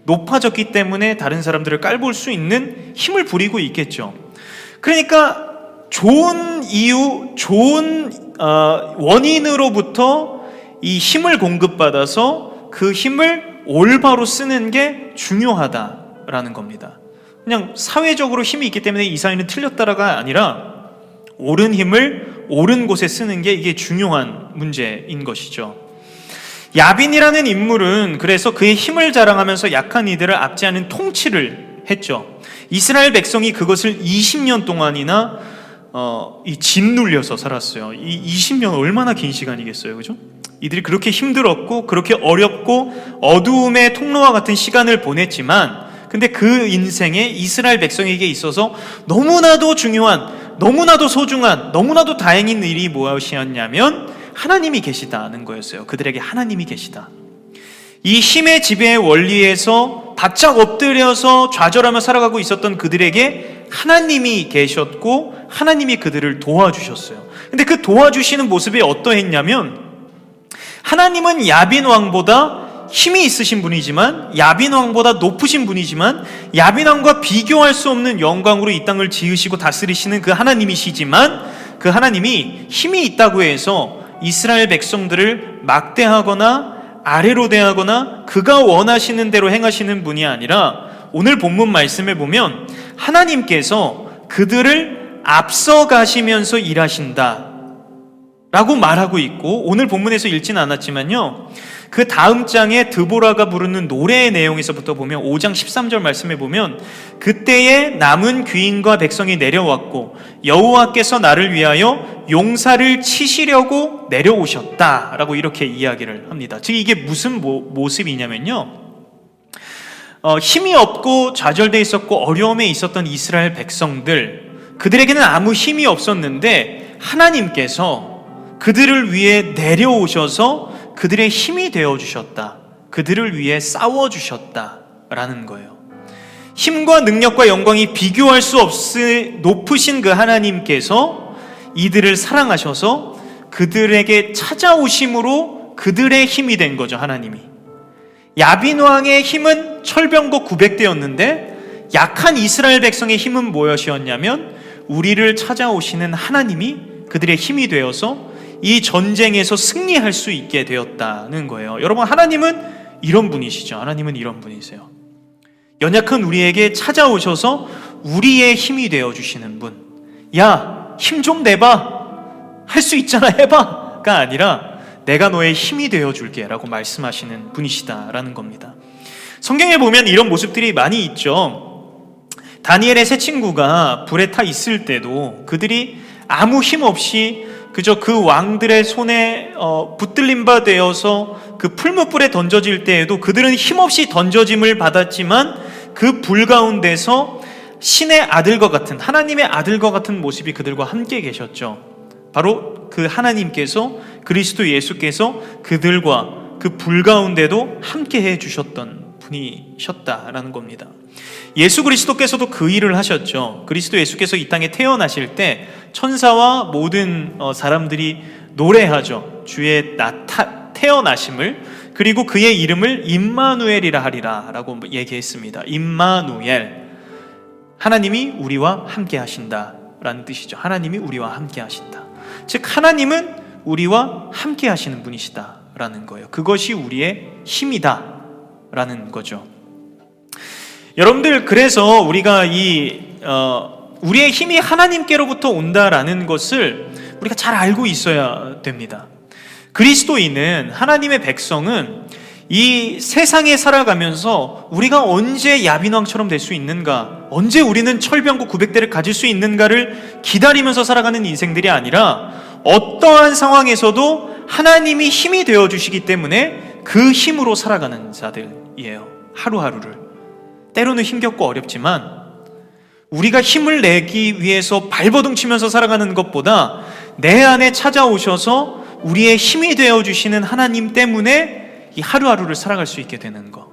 높아졌기 때문에 다른 사람들을 깔볼 수 있는 힘을 부리고 있겠죠. 그러니까 좋은 이유, 좋은 원인으로부터 이 힘을 공급받아서 그 힘을 올바로 쓰는 게 중요하다라는 겁니다. 그냥 사회적으로 힘이 있기 때문에 이 사회는 틀렸다가 아니라 옳은 힘을 옳은 곳에 쓰는 게 이게 중요한 문제인 것이죠. 야빈이라는 인물은 그래서 그의 힘을 자랑하면서 약한 이들을 압제하는 통치를 했죠. 이스라엘 백성이 그것을 20년 동안이나 짓눌려서 살았어요. 이 20년 얼마나 긴 시간이겠어요, 그죠? 이들이 그렇게 힘들었고 그렇게 어렵고 어두움의 통로와 같은 시간을 보냈지만, 근데 그 인생에 이스라엘 백성에게 있어서 너무나도 중요한, 너무나도 소중한, 너무나도 다행인 일이 무엇이었냐면 하나님이 계시다는 거였어요. 그들에게 하나님이 계시다. 이 힘의 지배의 원리에서 바짝 엎드려서 좌절하며 살아가고 있었던 그들에게 하나님이 계셨고 하나님이 그들을 도와주셨어요. 근데 그 도와주시는 모습이 어떠했냐면, 하나님은 야빈 왕보다 힘이 있으신 분이지만, 야빈 왕보다 높으신 분이지만, 야빈 왕과 비교할 수 없는 영광으로 이 땅을 지으시고 다스리시는 그 하나님이시지만, 그 하나님이 힘이 있다고 해서 이스라엘 백성들을 막대하거나 아래로 대하거나 그가 원하시는 대로 행하시는 분이 아니라, 오늘 본문 말씀에 보면 하나님께서 그들을 앞서가시면서 일하신다 라고 말하고 있고, 오늘 본문에서 읽지는 않았지만요, 그 다음 장에 드보라가 부르는 노래의 내용에서부터 보면 5장 13절 말씀에 보면, 그때에 남은 귀인과 백성이 내려왔고 여호와께서 나를 위하여 용사를 치시려고 내려오셨다 라고 이렇게 이야기를 합니다. 즉 이게 무슨 모습이냐면요, 힘이 없고 좌절되어 있었고 어려움에 있었던 이스라엘 백성들, 그들에게는 아무 힘이 없었는데 하나님께서 그들을 위해 내려오셔서 그들의 힘이 되어주셨다, 그들을 위해 싸워주셨다라는 거예요. 힘과 능력과 영광이 비교할 수 없을 높으신 그 하나님께서 이들을 사랑하셔서 그들에게 찾아오심으로 그들의 힘이 된 거죠. 하나님이. 야빈 왕의 힘은 철병거 900대였는데 약한 이스라엘 백성의 힘은 무엇이었냐면 우리를 찾아오시는 하나님이 그들의 힘이 되어서 이 전쟁에서 승리할 수 있게 되었다는 거예요. 여러분, 하나님은 이런 분이시죠. 하나님은 이런 분이세요. 연약한 우리에게 찾아오셔서 우리의 힘이 되어주시는 분. 야, 힘 좀 내봐. 할 수 있잖아, 해봐가 아니라 내가 너의 힘이 되어줄게 라고 말씀하시는 분이시다라는 겁니다. 성경에 보면 이런 모습들이 많이 있죠. 다니엘의 세 친구가 불에 타 있을 때도 그들이 아무 힘 없이 그저 그 왕들의 손에 붙들림 바 되어서 그 풀무불에 던져질 때에도 그들은 힘없이 던져짐을 받았지만 그 불 가운데서 신의 아들과 같은, 하나님의 아들과 같은 모습이 그들과 함께 계셨죠. 바로 그 하나님께서, 그리스도 예수께서 그들과 그 불 가운데도 함께 해주셨던 분이셨다라는 겁니다. 예수 그리스도께서도 그 일을 하셨죠. 그리스도 예수께서 이 땅에 태어나실 때 천사와 모든 사람들이 노래하죠. 주의 태어나심을, 그리고 그의 이름을 임마누엘이라 하리라 라고 얘기했습니다. 임마누엘, 하나님이 우리와 함께 하신다라는 뜻이죠. 하나님이 우리와 함께 하신다. 즉 하나님은 우리와 함께 하시는 분이시다라는 거예요. 그것이 우리의 힘이다라는 거죠. 여러분들, 그래서 우리가 우리의 힘이 하나님께로부터 온다라는 것을 우리가 잘 알고 있어야 됩니다. 그리스도인은, 하나님의 백성은 이 세상에 살아가면서 우리가 언제 야빈왕처럼 될 수 있는가, 언제 우리는 철병거 900대를 가질 수 있는가를 기다리면서 살아가는 인생들이 아니라 어떠한 상황에서도 하나님이 힘이 되어주시기 때문에 그 힘으로 살아가는 자들이에요. 하루하루를. 때로는 힘겹고 어렵지만 우리가 힘을 내기 위해서 발버둥 치면서 살아가는 것보다 내 안에 찾아오셔서 우리의 힘이 되어주시는 하나님 때문에 이 하루하루를 살아갈 수 있게 되는 거.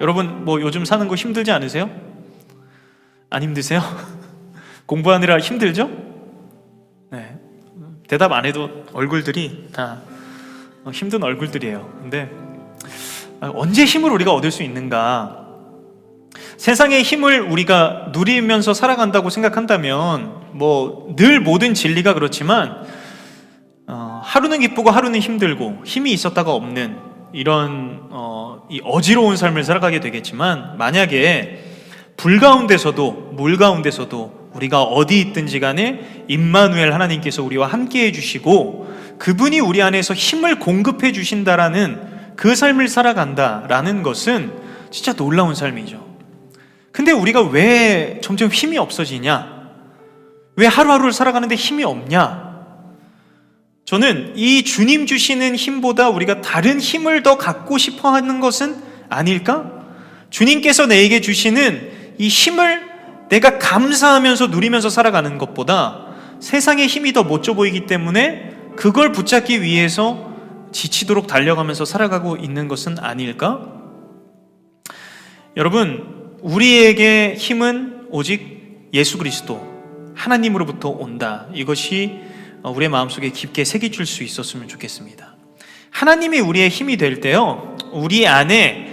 여러분, 뭐 요즘 사는 거 힘들지 않으세요? 안 힘드세요? 공부하느라 힘들죠? 네. 대답 안 해도 얼굴들이 다 힘든 얼굴들이에요. 근데 언제 힘을 우리가 얻을 수 있는가? 세상의 힘을 우리가 누리면서 살아간다고 생각한다면 뭐 늘 모든 진리가 그렇지만 하루는 기쁘고 하루는 힘들고 힘이 있었다가 없는 이런 이 어지러운 삶을 살아가게 되겠지만, 만약에 불 가운데서도 물 가운데서도 우리가 어디 있든지 간에 임마누엘 하나님께서 우리와 함께 해주시고 그분이 우리 안에서 힘을 공급해 주신다라는 그 삶을 살아간다라는 것은 진짜 놀라운 삶이죠. 근데 우리가 왜 점점 힘이 없어지냐? 왜 하루하루를 살아가는데 힘이 없냐? 저는 이 주님 주시는 힘보다 우리가 다른 힘을 더 갖고 싶어 하는 것은 아닐까? 주님께서 내게 주시는 이 힘을 내가 감사하면서 누리면서 살아가는 것보다 세상의 힘이 더 멋져 보이기 때문에 그걸 붙잡기 위해서 지치도록 달려가면서 살아가고 있는 것은 아닐까? 여러분, 우리에게 힘은 오직 예수 그리스도 하나님으로부터 온다. 이것이 우리의 마음속에 깊게 새겨줄 수 있었으면 좋겠습니다. 하나님이 우리의 힘이 될 때요, 우리 안에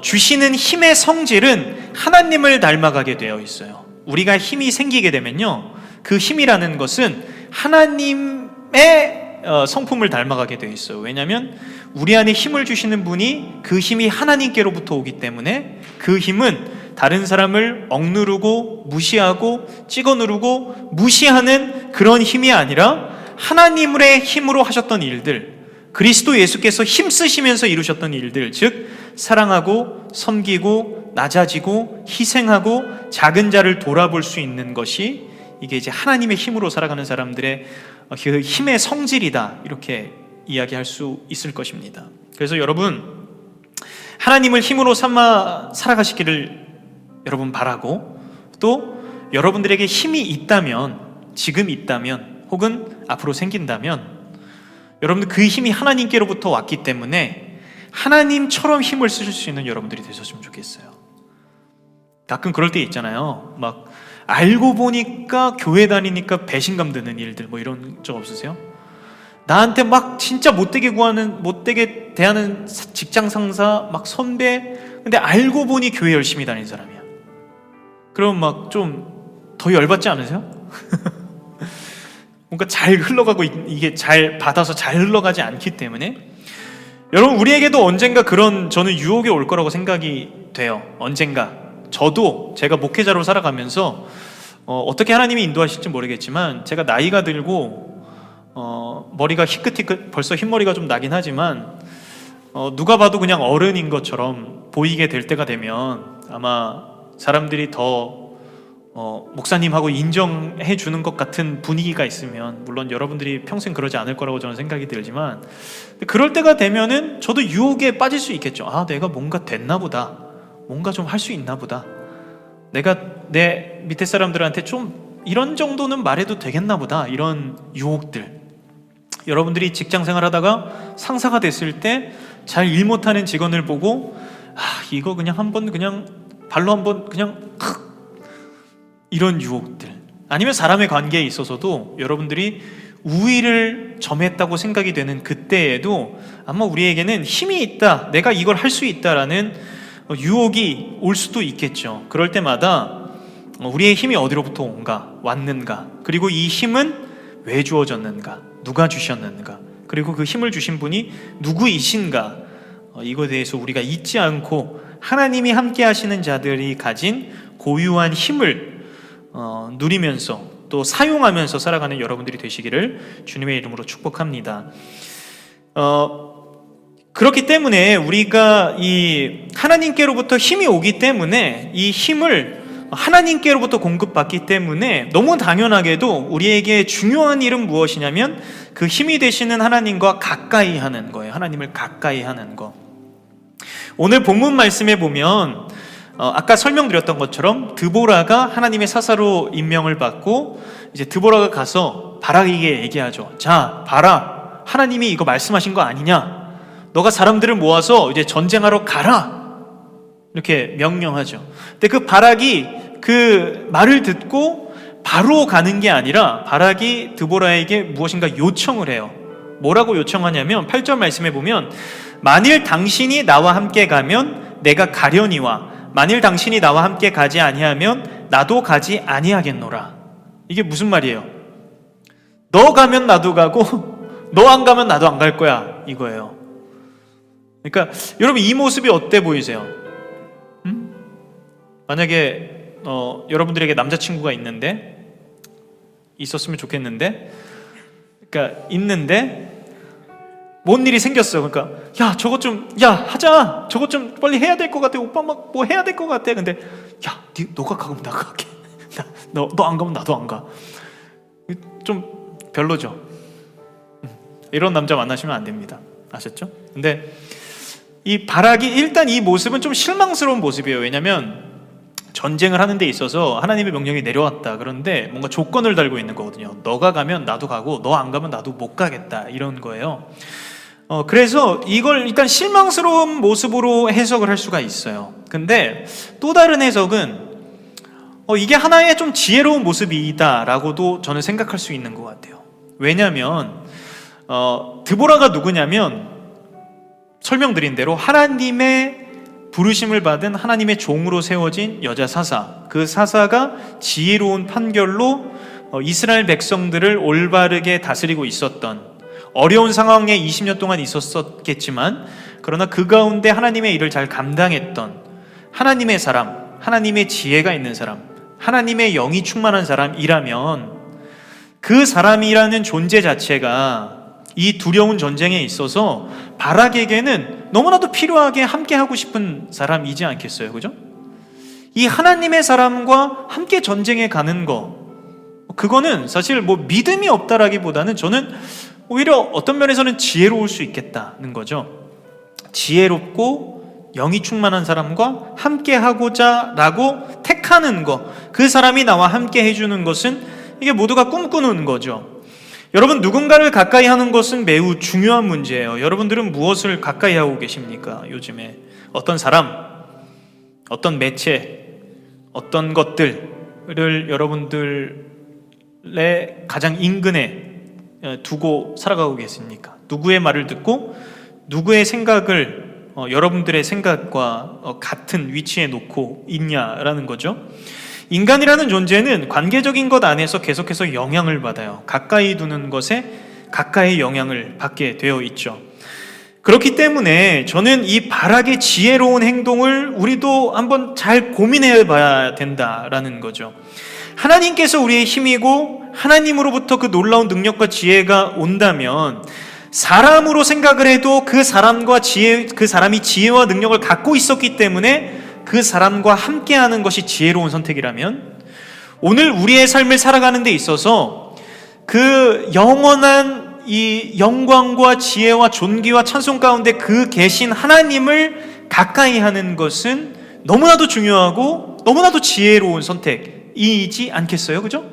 주시는 힘의 성질은 하나님을 닮아가게 되어 있어요. 우리가 힘이 생기게 되면요, 그 힘이라는 것은 하나님의 성품을 닮아가게 되어 있어요. 왜냐하면 우리 안에 힘을 주시는 분이, 그 힘이 하나님께로부터 오기 때문에 그 힘은 다른 사람을 억누르고 무시하고 찍어 누르고 무시하는 그런 힘이 아니라 하나님의 힘으로 하셨던 일들, 그리스도 예수께서 힘쓰시면서 이루셨던 일들, 즉 사랑하고 섬기고 낮아지고 희생하고 작은 자를 돌아볼 수 있는 것이, 이게 이제 하나님의 힘으로 살아가는 사람들의 그 힘의 성질이다, 이렇게 이야기할 수 있을 것입니다. 그래서 여러분, 하나님을 힘으로 삼아 살아가시기를 여러분 바라고, 또 여러분들에게 힘이 있다면, 지금 있다면, 혹은 앞으로 생긴다면, 여러분들 그 힘이 하나님께로부터 왔기 때문에 하나님처럼 힘을 쓰실 수 있는 여러분들이 되셨으면 좋겠어요. 가끔 그럴 때 있잖아요. 막 알고 보니까 교회 다니니까 배신감 드는 일들, 뭐 이런 적 없으세요? 나한테 막 진짜 못되게 대하는 직장 상사, 막 선배, 근데 알고 보니 교회 열심히 다니는 사람이야. 그럼 막 좀 더 열받지 않으세요? 뭔가 잘 흘러가고 이게 잘 받아서 잘 흘러가지 않기 때문에 여러분, 우리에게도 언젠가 그런 저는 유혹이 올 거라고 생각이 돼요. 언젠가 저도 제가 목회자로 살아가면서 어떻게 하나님이 인도하실지 모르겠지만 제가 나이가 들고 머리가 희끗희끗 벌써 흰머리가 좀 나긴 하지만 누가 봐도 그냥 어른인 것처럼 보이게 될 때가 되면 아마 사람들이 더 목사님하고 인정해 주는 것 같은 분위기가 있으면, 물론 여러분들이 평생 그러지 않을 거라고 저는 생각이 들지만, 그럴 때가 되면은 저도 유혹에 빠질 수 있겠죠. 아, 내가 뭔가 됐나 보다, 뭔가 좀 할 수 있나 보다, 내가 내 밑에 사람들한테 좀 이런 정도는 말해도 되겠나 보다, 이런 유혹들. 여러분들이 직장 생활하다가 상사가 됐을 때 잘 일 못하는 직원을 보고 이거 그냥 한번 그냥 발로 한번 그냥 이런 유혹들, 아니면 사람의 관계에 있어서도 여러분들이 우위를 점했다고 생각이 되는 그때에도 아마 우리에게는 힘이 있다, 내가 이걸 할 수 있다라는 유혹이 올 수도 있겠죠. 그럴 때마다 우리의 힘이 어디로부터 왔는가, 그리고 이 힘은 왜 주어졌는가, 누가 주셨는가, 그리고 그 힘을 주신 분이 누구이신가, 이거에 대해서 우리가 잊지 않고 하나님이 함께 하시는 자들이 가진 고유한 힘을 누리면서 또 사용하면서 살아가는 여러분들이 되시기를 주님의 이름으로 축복합니다. 그렇기 때문에 우리가 이 하나님께로부터 힘이 오기 때문에 이 힘을 하나님께로부터 공급받기 때문에 너무 당연하게도 우리에게 중요한 일은 무엇이냐면 그 힘이 되시는 하나님과 가까이 하는 거예요. 하나님을 가까이 하는 거. 오늘 본문 말씀에 보면 아까 설명드렸던 것처럼 드보라가 하나님의 사사로 임명을 받고 이제 드보라가 가서 바락에게 얘기하죠. 자, 바락, 하나님이 이거 말씀하신 거 아니냐? 너가 사람들을 모아서 이제 전쟁하러 가라, 이렇게 명령하죠. 근데 그 바락이 그 말을 듣고 바로 가는 게 아니라 바락이 드보라에게 무엇인가 요청을 해요. 뭐라고 요청하냐면 8절 말씀에 보면 만일 당신이 나와 함께 가면 내가 가려니와 만일 당신이 나와 함께 가지 아니하면 나도 가지 아니하겠노라. 이게 무슨 말이에요? 너 가면 나도 가고 너 안 가면 나도 안 갈 거야, 이거예요. 그러니까 여러분, 이 모습이 어때 보이세요? 만약에 여러분들에게 남자친구가 있었으면 좋겠는데, 그러니까 있는데 뭔 일이 생겼어. 그러니까 야, 저것 좀, 야, 하자. 저것 좀 빨리 해야 될 것 같아. 오빠 막 뭐 해야 될 것 같아. 근데 야, 너가 가면 나가 갈게. 너 안 가면 나도 안 가. 좀 별로죠. 이런 남자 만나시면 안 됩니다. 아셨죠? 근데 이 바락이 일단 이 모습은 좀 실망스러운 모습이에요. 왜냐하면 전쟁을 하는 데 있어서 하나님의 명령이 내려왔다. 그런데 뭔가 조건을 달고 있는 거거든요. 너가 가면 나도 가고 너 안 가면 나도 못 가겠다, 이런 거예요. 그래서 이걸 일단 실망스러운 모습으로 해석을 할 수가 있어요. 근데 또 다른 해석은 이게 하나의 좀 지혜로운 모습이다라고도 저는 생각할 수 있는 것 같아요. 왜냐하면 드보라가 누구냐면 설명드린 대로 하나님의 부르심을 받은 하나님의 종으로 세워진 여자 사사, 그 사사가 지혜로운 판결로 이스라엘 백성들을 올바르게 다스리고 있었던, 어려운 상황에 20년 동안 있었겠지만 그러나 그 가운데 하나님의 일을 잘 감당했던 하나님의 사람, 하나님의 지혜가 있는 사람, 하나님의 영이 충만한 사람이라면 그 사람이라는 존재 자체가 이 두려운 전쟁에 있어서 바락에게는 너무나도 필요하게 함께하고 싶은 사람이지 않겠어요? 그죠? 이 하나님의 사람과 함께 전쟁에 가는 거, 그거는 사실 뭐 믿음이 없다라기보다는 저는 오히려 어떤 면에서는 지혜로울 수 있겠다는 거죠. 지혜롭고 영이 충만한 사람과 함께하고자 라고 택하는 거, 그 사람이 나와 함께 해주는 것은 이게 모두가 꿈꾸는 거죠. 여러분, 누군가를 가까이 하는 것은 매우 중요한 문제예요. 여러분들은 무엇을 가까이 하고 계십니까? 요즘에 어떤 사람, 어떤 매체, 어떤 것들을 여러분들의 가장 인근에 두고 살아가고 계십니까? 누구의 말을 듣고 누구의 생각을 여러분들의 생각과 같은 위치에 놓고 있냐라는 거죠. 인간이라는 존재는 관계적인 것 안에서 계속해서 영향을 받아요. 가까이 두는 것에 가까이 영향을 받게 되어 있죠. 그렇기 때문에 저는 이 바락의 지혜로운 행동을 우리도 한번 잘 고민해 봐야 된다라는 거죠. 하나님께서 우리의 힘이고 하나님으로부터 그 놀라운 능력과 지혜가 온다면 사람으로 생각을 해도 그 사람이 지혜와 능력을 갖고 있었기 때문에 그 사람과 함께하는 것이 지혜로운 선택이라면, 오늘 우리의 삶을 살아가는 데 있어서 그 영원한 이 영광과 지혜와 존귀와 찬송 가운데 그 계신 하나님을 가까이 하는 것은 너무나도 중요하고 너무나도 지혜로운 선택이지 않겠어요? 그죠?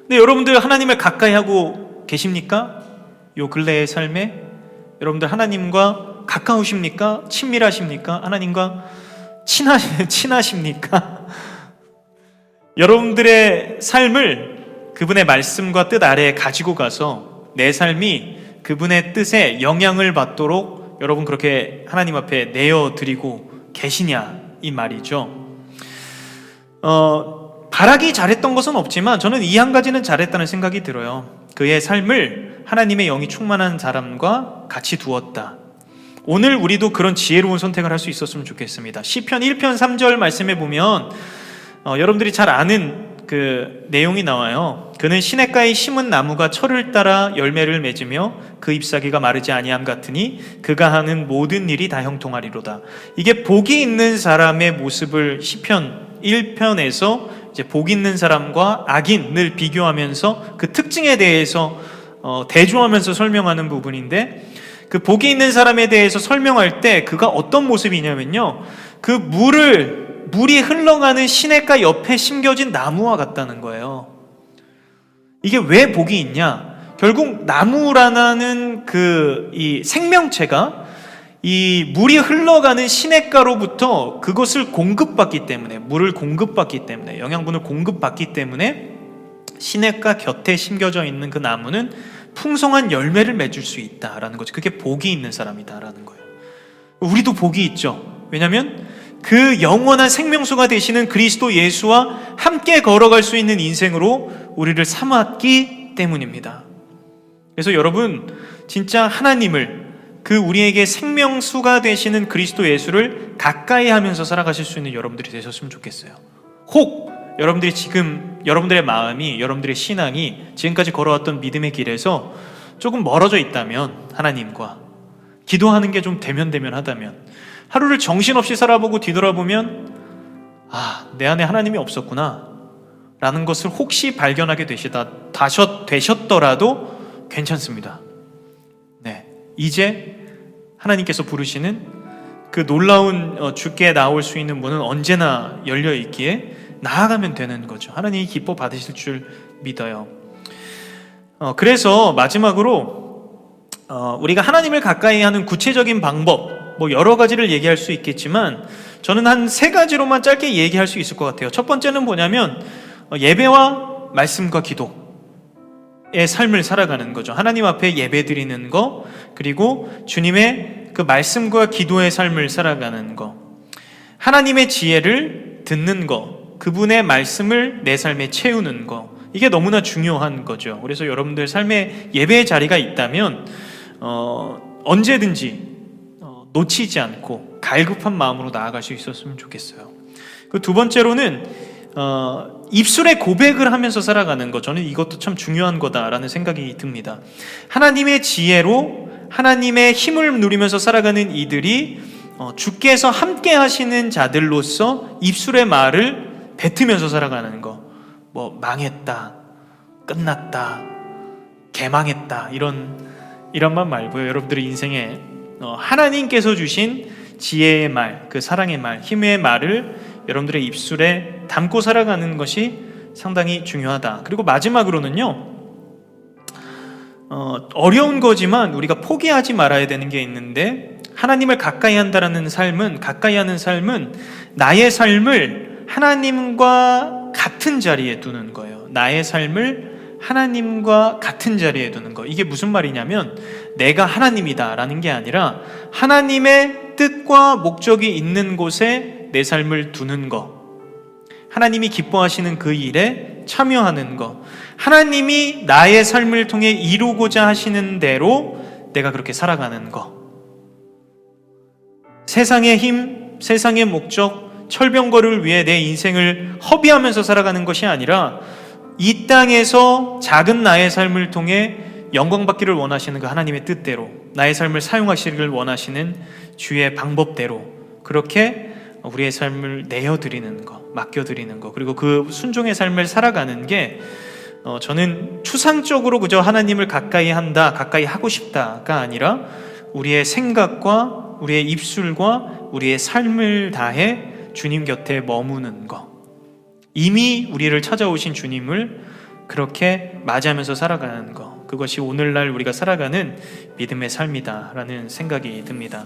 근데 여러분들 하나님을 가까이 하고 계십니까? 요 근래의 삶에 여러분들 하나님과 가까우십니까? 친밀하십니까? 하나님과 친하십니까? 여러분들의 삶을 그분의 말씀과 뜻 아래에 가지고 가서 내 삶이 그분의 뜻에 영향을 받도록 여러분 그렇게 하나님 앞에 내어드리고 계시냐 이 말이죠. 바락이 잘했던 것은 없지만 저는 이 한 가지는 잘했다는 생각이 들어요. 그의 삶을 하나님의 영이 충만한 사람과 같이 두었다. 오늘 우리도 그런 지혜로운 선택을 할 수 있었으면 좋겠습니다. 시편 1편 3절 말씀에 보면 여러분들이 잘 아는 그 내용이 나와요. 그는 시냇가에 심은 나무가 철을 따라 열매를 맺으며 그 잎사귀가 마르지 아니함 같으니 그가 하는 모든 일이 다 형통하리로다. 이게 복이 있는 사람의 모습을 시편 1편에서 이제 복 있는 사람과 악인을 비교하면서 그 특징에 대해서 대조하면서 설명하는 부분인데, 그 복이 있는 사람에 대해서 설명할 때 그가 어떤 모습이냐면요, 그 물이 흘러가는 시냇가 옆에 심겨진 나무와 같다는 거예요. 이게 왜 복이 있냐? 결국 나무라는 이 생명체가 이 물이 흘러가는 시냇가로부터 그것을 공급받기 때문에, 물을 공급받기 때문에, 영양분을 공급받기 때문에 시냇가 곁에 심겨져 있는 그 나무는 풍성한 열매를 맺을 수 있다라는 거죠. 그게 복이 있는 사람이다라는 거예요. 우리도 복이 있죠. 왜냐하면 그 영원한 생명수가 되시는 그리스도 예수와 함께 걸어갈 수 있는 인생으로 우리를 삼았기 때문입니다. 그래서 여러분 진짜 하나님을, 그 우리에게 생명수가 되시는 그리스도 예수를 가까이 하면서 살아가실 수 있는 여러분들이 되셨으면 좋겠어요. 혹 여러분들이 지금 여러분들의 마음이, 여러분들의 신앙이 지금까지 걸어왔던 믿음의 길에서 조금 멀어져 있다면, 하나님과 기도하는 게 좀 대면하다면, 하루를 정신없이 살아보고 뒤돌아보면 내 안에 하나님이 없었구나 라는 것을 혹시 발견하게 되셨더라도 괜찮습니다. 네, 이제 하나님께서 부르시는 그 놀라운 주께 나올 수 있는 문은 언제나 열려 있기에 나아가면 되는 거죠. 하나님이 기뻐 받으실 줄 믿어요. 그래서 마지막으로 우리가 하나님을 가까이 하는 구체적인 방법, 여러 가지를 얘기할 수 있겠지만 저는 한 3가지로만 짧게 얘기할 수 있을 것 같아요. 첫 번째는 뭐냐면 예배와 말씀과 기도의 삶을 살아가는 거죠. 하나님 앞에 예배 드리는 거, 그리고 주님의 그 말씀과 기도의 삶을 살아가는 거, 하나님의 지혜를 듣는 거, 그분의 말씀을 내 삶에 채우는 거, 이게 너무나 중요한 거죠. 그래서 여러분들 삶에 예배의 자리가 있다면 언제든지 놓치지 않고 갈급한 마음으로 나아갈 수 있었으면 좋겠어요. 그 두 번째로는 입술의 고백을 하면서 살아가는 것, 저는 이것도 참 중요한 거다라는 생각이 듭니다. 하나님의 지혜로 하나님의 힘을 누리면서 살아가는 이들이 주께서 함께 하시는 자들로서 입술의 말을 뱉으면서 살아가는 거, 망했다, 끝났다, 개망했다, 이런만 말고요. 여러분들의 인생에 하나님께서 주신 지혜의 말, 그 사랑의 말, 힘의 말을 여러분들의 입술에 담고 살아가는 것이 상당히 중요하다. 그리고 마지막으로는요, 어려운 거지만 우리가 포기하지 말아야 되는 게 있는데, 하나님을 가까이 하는 삶은 나의 삶을 하나님과 같은 자리에 두는 거예요. 나의 삶을 하나님과 같은 자리에 두는 거. 이게 무슨 말이냐면 내가 하나님이다 라는 게 아니라 하나님의 뜻과 목적이 있는 곳에 내 삶을 두는 거. 하나님이 기뻐하시는 그 일에 참여하는 것, 하나님이 나의 삶을 통해 이루고자 하시는 대로 내가 그렇게 살아가는 것. 세상의 힘, 세상의 목적, 철병거를 위해 내 인생을 허비하면서 살아가는 것이 아니라 이 땅에서 작은 나의 삶을 통해 영광받기를 원하시는 그 하나님의 뜻대로 나의 삶을 사용하시기를 원하시는 주의 방법대로 그렇게 우리의 삶을 내어드리는 것, 맡겨드리는 것, 그리고 그 순종의 삶을 살아가는 게 저는 추상적으로 그저 하나님을 가까이 한다, 가까이 하고 싶다가 아니라 우리의 생각과 우리의 입술과 우리의 삶을 다해 주님 곁에 머무는 것, 이미 우리를 찾아오신 주님을 그렇게 맞이하면서 살아가는 것, 그것이 오늘날 우리가 살아가는 믿음의 삶이다라는 생각이 듭니다.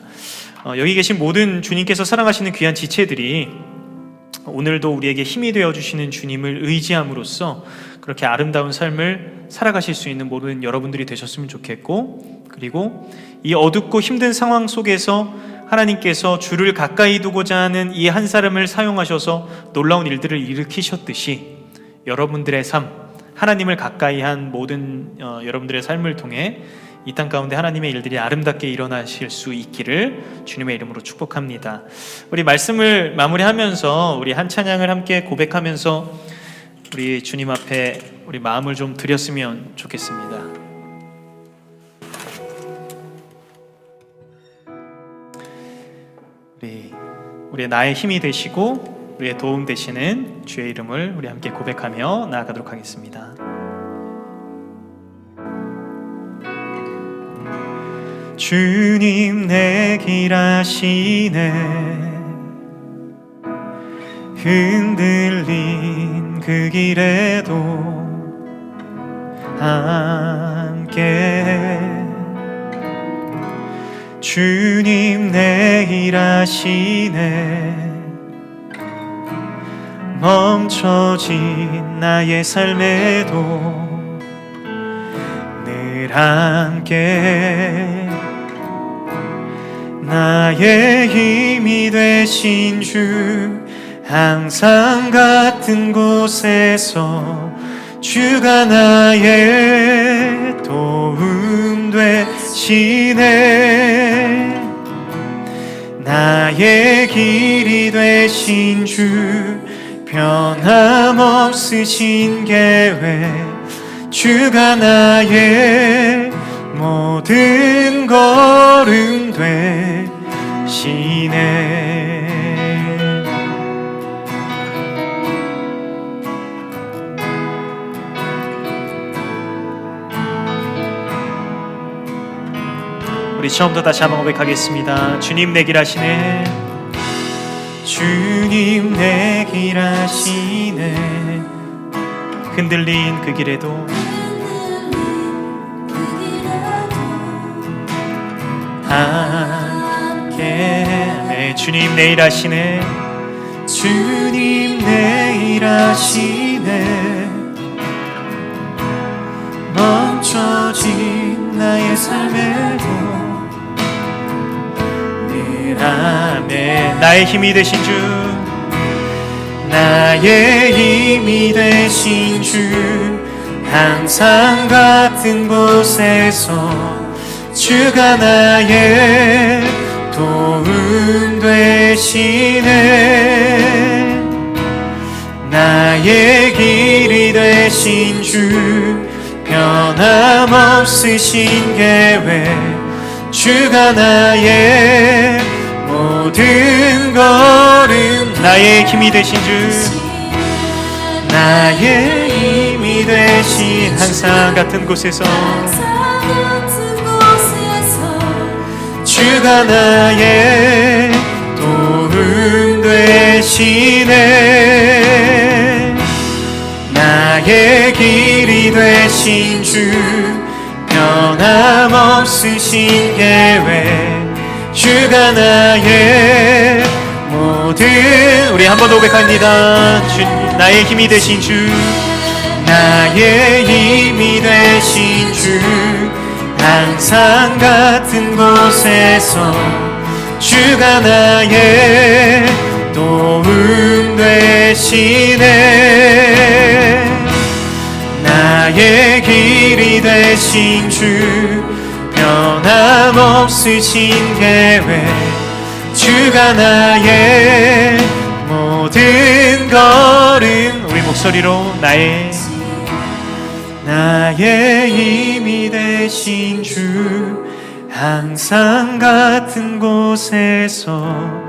여기 계신 모든 주님께서 사랑하시는 귀한 지체들이 오늘도 우리에게 힘이 되어주시는 주님을 의지함으로써 그렇게 아름다운 삶을 살아가실 수 있는 모든 여러분들이 되셨으면 좋겠고, 그리고 이 어둡고 힘든 상황 속에서 하나님께서 주를 가까이 두고자 하는 이 한 사람을 사용하셔서 놀라운 일들을 일으키셨듯이 여러분들의 삶, 하나님을 가까이 한 모든 여러분들의 삶을 통해 이 땅 가운데 하나님의 일들이 아름답게 일어나실 수 있기를 주님의 이름으로 축복합니다. 우리 말씀을 마무리하면서 우리 한 찬양을 함께 고백하면서 우리 주님 앞에 우리 마음을 좀 드렸으면 좋겠습니다. 우리의 나의 힘이 되시고 우리의 도움 되시는 주의 이름을 우리 함께 고백하며 나아가도록 하겠습니다. 주님 내 길 아시네, 흔들린 그 길에도 함께 주님 내 길 아시네, 멈춰진 나의 삶에도 늘 함께 나의 힘이 되신 주, 항상 같은 곳에서 주가 나의 도움 되시네, 나의 길이 되신 주, 변함없으신 계획, 주가 나의 모든 걸음 되시네. 우리 처음부터 다시 한번 고백하겠습니다. 주님 내 길 아시네, 주님 내 길 아시네, 흔들린 그 길에도 함께. 네, 주님 내 일 아시네, 주님 내 일 아시네, 멈춰진 나의 삶에도 아멘. 나의 힘이 되신 주, 나의 힘이 되신 주, 항상 같은 곳에서 주가 나의 도움 되시네, 나의 길이 되신 주, 변함없으신 계획, 주가 나의 모든 걸음, 나의 힘이 되신 주, 나의 힘이 되신, 항상 같은 곳에서 주가 나의 도움 되시네, 나의 길이 되신 주, 변함없으신 계획, 주가 나의 모든, 우리 한 번 더 고백합니다. 나의 힘이 되신 주, 나의 힘이 되신 주 항상 같은 곳에서 주가 나의 도움 되시네. 나의 길이 되신 주 변함없으신 계획 주가 나의 모든 걸음 우리 목소리로 나의 힘이 되신 주 항상 같은 곳에서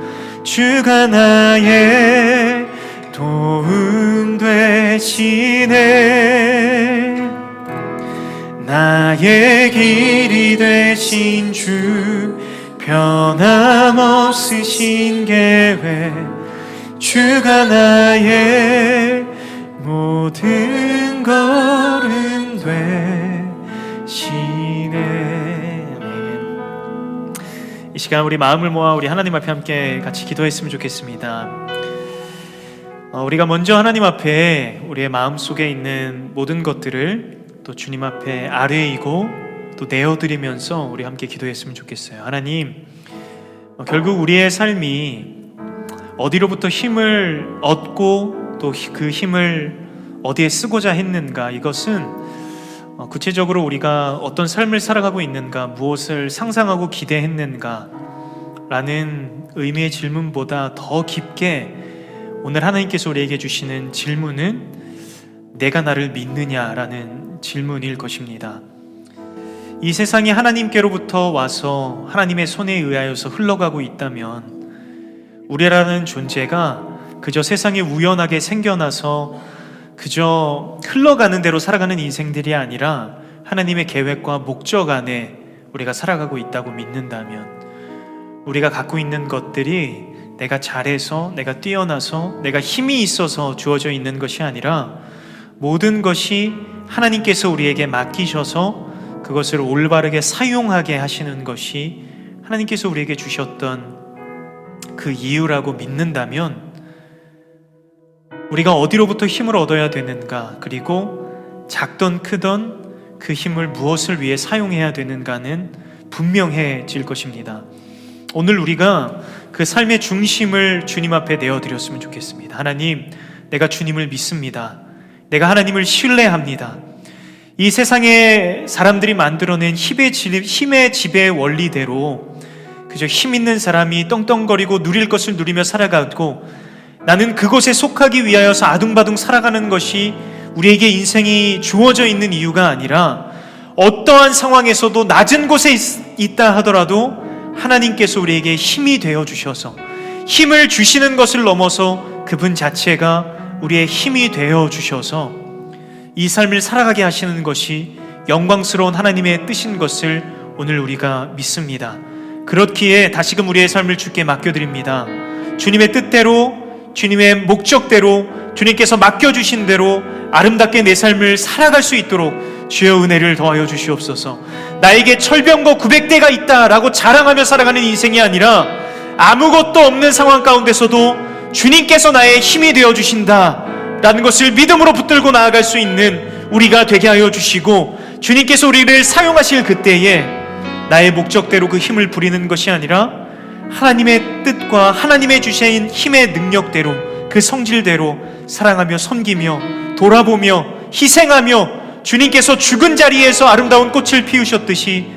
주가 나의 도움 되시네. 나의 길이 되신 주 변함없으신 계획 주가 나의 모든 걸음 되시네. 이 시간 우리 마음을 모아 우리 하나님 앞에 함께 같이 기도했으면 좋겠습니다. 우리가 먼저 하나님 앞에 우리의 마음 속에 있는 모든 것들을 또 주님 앞에 아뢰이고 또 내어드리면서 우리 함께 기도했으면 좋겠어요. 하나님, 결국 우리의 삶이 어디로부터 힘을 얻고 또 그 힘을 어디에 쓰고자 했는가, 이것은 구체적으로 우리가 어떤 삶을 살아가고 있는가, 무엇을 상상하고 기대했는가 라는 의미의 질문보다 더 깊게 오늘 하나님께서 우리에게 주시는 질문은 내가 나를 믿느냐라는 질문일 것입니다. 이 세상이 하나님께로부터 와서 하나님의 손에 의하여서 흘러가고 있다면 우리라는 존재가 그저 세상에 우연하게 생겨나서 그저 흘러가는 대로 살아가는 인생들이 아니라 하나님의 계획과 목적 안에 우리가 살아가고 있다고 믿는다면, 우리가 갖고 있는 것들이 내가 잘해서, 내가 뛰어나서, 내가 힘이 있어서 주어져 있는 것이 아니라 모든 것이 하나님께서 우리에게 맡기셔서 그것을 올바르게 사용하게 하시는 것이 하나님께서 우리에게 주셨던 그 이유라고 믿는다면, 우리가 어디로부터 힘을 얻어야 되는가, 그리고 작던 크던 그 힘을 무엇을 위해 사용해야 되는가는 분명해질 것입니다. 오늘 우리가 그 삶의 중심을 주님 앞에 내어드렸으면 좋겠습니다. 하나님, 내가 주님을 믿습니다. 내가 하나님을 신뢰합니다. 이 세상의 사람들이 만들어낸 힘의 지배 원리대로 그저 힘 있는 사람이 떵떵거리고 누릴 것을 누리며 살아가고, 나는 그곳에 속하기 위하여서 아둥바둥 살아가는 것이 우리에게 인생이 주어져 있는 이유가 아니라, 어떠한 상황에서도 낮은 곳에 있다 하더라도 하나님께서 우리에게 힘이 되어 주셔서, 힘을 주시는 것을 넘어서 그분 자체가 우리의 힘이 되어 주셔서 이 삶을 살아가게 하시는 것이 영광스러운 하나님의 뜻인 것을 오늘 우리가 믿습니다. 그렇기에 다시금 우리의 삶을 주께 맡겨드립니다. 주님의 뜻대로, 주님의 목적대로, 주님께서 맡겨주신 대로 아름답게 내 삶을 살아갈 수 있도록 주여 은혜를 더하여 주시옵소서. 나에게 철병거 900대가 있다라고 자랑하며 살아가는 인생이 아니라, 아무것도 없는 상황 가운데서도 주님께서 나의 힘이 되어 주신다 라는 것을 믿음으로 붙들고 나아갈 수 있는 우리가 되게 하여 주시고, 주님께서 우리를 사용하실 그때에 나의 목적대로 그 힘을 부리는 것이 아니라 하나님의 뜻과 하나님의 주신 힘의 능력대로, 그 성질대로 사랑하며 섬기며 돌아보며 희생하며 주님께서 죽은 자리에서 아름다운 꽃을 피우셨듯이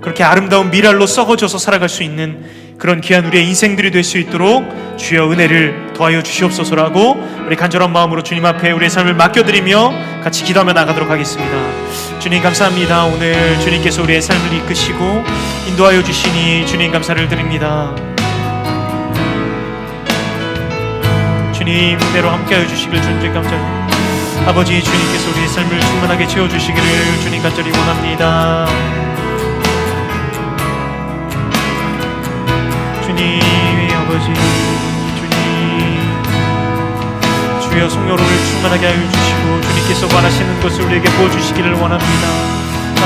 그렇게 아름다운 미랄로 썩어져서 살아갈 수 있는 그런 귀한 우리의 인생들이 될 수 있도록 주여 은혜를 더하여 주시옵소서라고 우리 간절한 마음으로 주님 앞에 우리의 삶을 맡겨드리며 같이 기도하며 나가도록 하겠습니다. 주님 감사합니다. 오늘 주님께서 우리의 삶을 이끄시고 인도하여 주시니 주님 감사를 드립니다. 주님 때로 함께하여 주시길 주님 감사합니다. 아버지, 주님께서 우리의 삶을 충만하게 채워주시기를 주님 간절히 원합니다. 주님, 아버지, 주님, 주여 성령으로 충만하게 하여 주시고 주님께서 원하시는 것을 우리에게 부어주시기를 원합니다.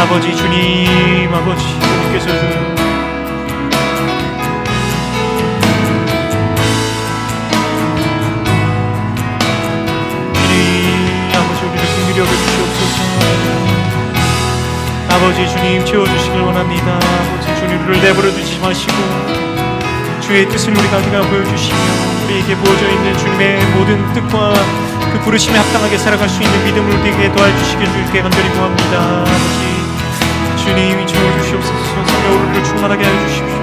아버지, 주님, 아버지, 주님께서 주님, 아버지, 우리를 긍휼히 여겨 아버지 주님 채워주시길 원합니다. 아버지 주님 우리를 내버려 두지 마시고 주의 뜻을 우리가 어디가 보여주시며 우리에게 부어져 있는 주님의 모든 뜻과 그 부르심에 합당하게 살아갈 수 있는 믿음을 우리에게 도와주시길 주께 간절히 구합니다. 아버지 주님이 채워주시옵소서. 성령 우리를 충만하게 하여 주십시오.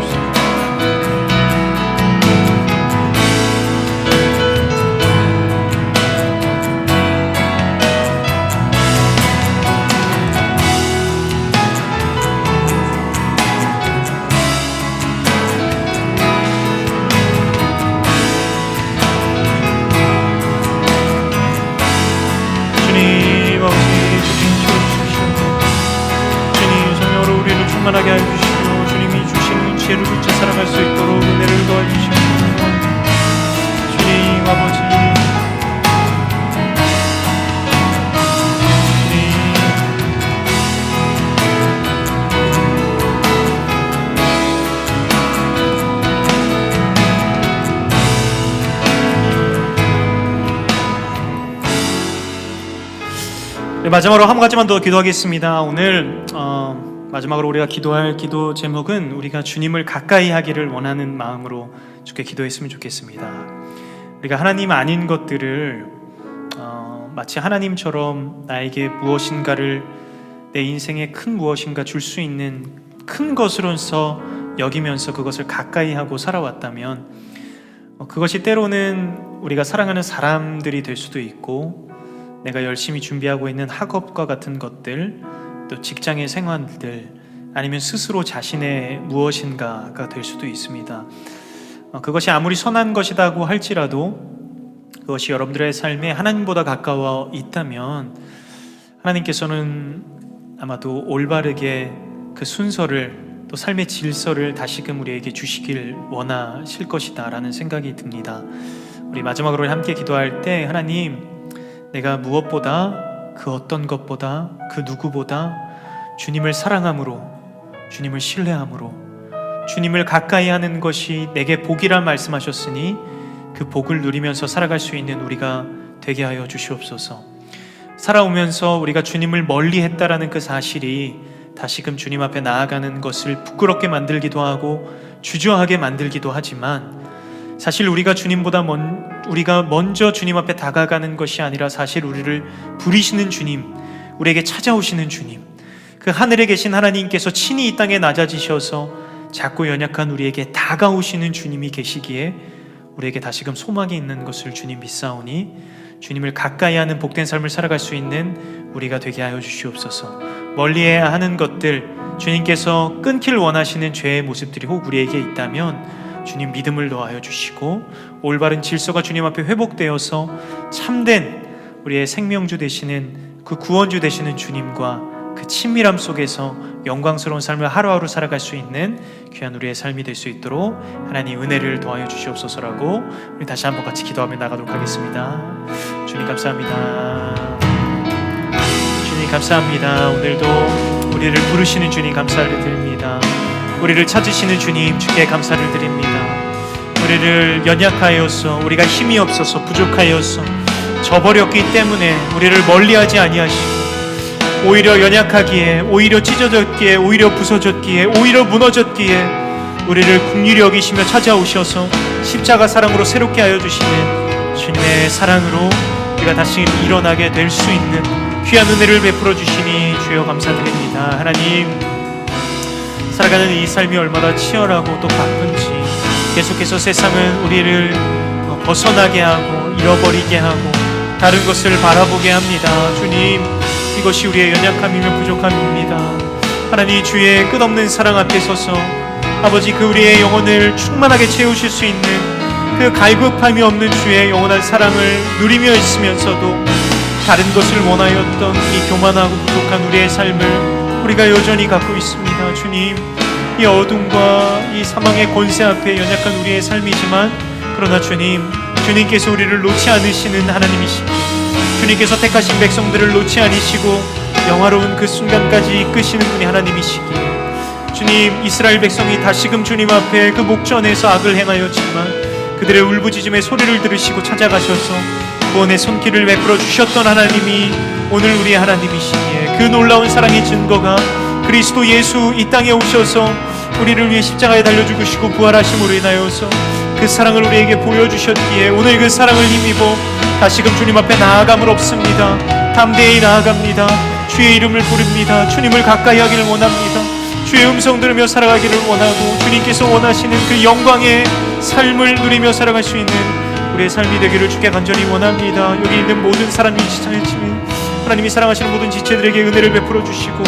충만하게 하여 주시고 주님이 주시는 지혜를 붙여 살아갈 수 있도록 은혜를 도와주시고 주님 아버지 네, 마지막으로 한 가지만 더 기도하겠습니다. 오늘 마지막으로 우리가 기도할 기도 제목은 우리가 주님을 가까이 하기를 원하는 마음으로 주께 기도했으면 좋겠습니다. 우리가 하나님 아닌 것들을 마치 하나님처럼 나에게 무엇인가를 내 인생에 큰 무엇인가 줄 수 있는 큰 것으로서 여기면서 그것을 가까이 하고 살아왔다면 그것이 때로는 우리가 사랑하는 사람들이 될 수도 있고 내가 열심히 준비하고 있는 학업과 같은 것들 또 직장의 생활들 아니면 스스로 자신의 무엇인가가 될 수도 있습니다. 그것이 아무리 선한 것이라고 할지라도 그것이 여러분들의 삶에 하나님보다 가까워 있다면 하나님께서는 아마도 올바르게 그 순서를 또 삶의 질서를 다시금 우리에게 주시길 원하실 것이다 라는 생각이 듭니다. 우리 마지막으로 함께 기도할 때 하나님 내가 무엇보다 그 어떤 것보다 그 누구보다 주님을 사랑함으로 주님을 신뢰함으로 주님을 가까이 하는 것이 내게 복이라 말씀하셨으니 그 복을 누리면서 살아갈 수 있는 우리가 되게 하여 주시옵소서. 살아오면서 우리가 주님을 멀리 했다라는 그 사실이 다시금 주님 앞에 나아가는 것을 부끄럽게 만들기도 하고 주저하게 만들기도 하지만 사실 우리가 우리가 먼저 주님 앞에 다가가는 것이 아니라 사실 우리를 부리시는 주님, 우리에게 찾아오시는 주님, 그 하늘에 계신 하나님께서 친히 이 땅에 낮아지셔서 작고 연약한 우리에게 다가오시는 주님이 계시기에 우리에게 다시금 소망이 있는 것을 주님 믿사오니 주님을 가까이 하는 복된 삶을 살아갈 수 있는 우리가 되게 하여 주시옵소서. 멀리해야 하는 것들, 주님께서 끊길 원하시는 죄의 모습들이 혹 우리에게 있다면 주님 믿음을 더하여 주시고 올바른 질서가 주님 앞에 회복되어서 참된 우리의 생명주 되시는 그 구원주 되시는 주님과 그 친밀함 속에서 영광스러운 삶을 하루하루 살아갈 수 있는 귀한 우리의 삶이 될 수 있도록 하나님 은혜를 더하여 주시옵소서라고 우리 다시 한번 같이 기도하며 나가도록 하겠습니다. 주님 감사합니다. 주님 감사합니다. 오늘도 우리를 부르시는 주님 감사를 드립니다. 우리를 찾으시는 주님 주께 감사를 드립니다. 우리를 연약하여서 우리가 힘이 없어서 부족하여서 저버렸기 때문에 우리를 멀리하지 아니하시고 오히려 연약하기에 오히려 찢어졌기에 오히려 부서졌기에 오히려 무너졌기에 우리를 긍휼히 여기시며 찾아오셔서 십자가 사랑으로 새롭게 하여 주시는 주님의 사랑으로 우리가 다시 일어나게 될 수 있는 귀한 은혜를 베풀어 주시니 주여 감사드립니다. 하나님 살아가는 이 삶이 얼마나 치열하고 또 바쁜지 계속해서 세상은 우리를 벗어나게 하고 잃어버리게 하고 다른 것을 바라보게 합니다. 주님 이것이 우리의 연약함이며 부족함입니다. 하나님 주의 끝없는 사랑 앞에 서서 아버지 그 우리의 영혼을 충만하게 채우실 수 있는 그 갈급함이 없는 주의 영원한 사랑을 누리며 있으면서도 다른 것을 원하였던 이 교만하고 부족한 우리의 삶을 우리가 여전히 갖고 있습니다. 주님 이 어둠과 이 사망의 권세 앞에 연약한 우리의 삶이지만 그러나 주님께서 우리를 놓지 않으시는 하나님이시고 주님께서 택하신 백성들을 놓지 않으시고 영화로운 그 순간까지 이끄시는 분이 하나님이시기에 주님 이스라엘 백성이 다시금 주님 앞에 그 목전에서 악을 행하였지만 그들의 울부짖음의 소리를 들으시고 찾아가셔서 구원의 손길을 베풀어 주셨던 하나님이 오늘 우리의 하나님이시기에 그 놀라운 사랑의 증거가 그리스도 예수 이 땅에 오셔서 우리를 위해 십자가에 달려 죽으시고 부활하심으로 인하여서 그 사랑을 우리에게 보여주셨기에 오늘 그 사랑을 힘입어 다시금 주님 앞에 나아감을 없습니다. 담대히 나아갑니다. 주의 이름을 부릅니다. 주님을 가까이 하기를 원합니다. 주의 음성 들으며 살아가기를 원하고 주님께서 원하시는 그 영광의 삶을 누리며 살아갈 수 있는 우리의 삶이 되기를 주께 간절히 원합니다. 여기 있는 모든 사람이 지체지만 하나님이 사랑하시는 모든 지체들에게 은혜를 베풀어 주시고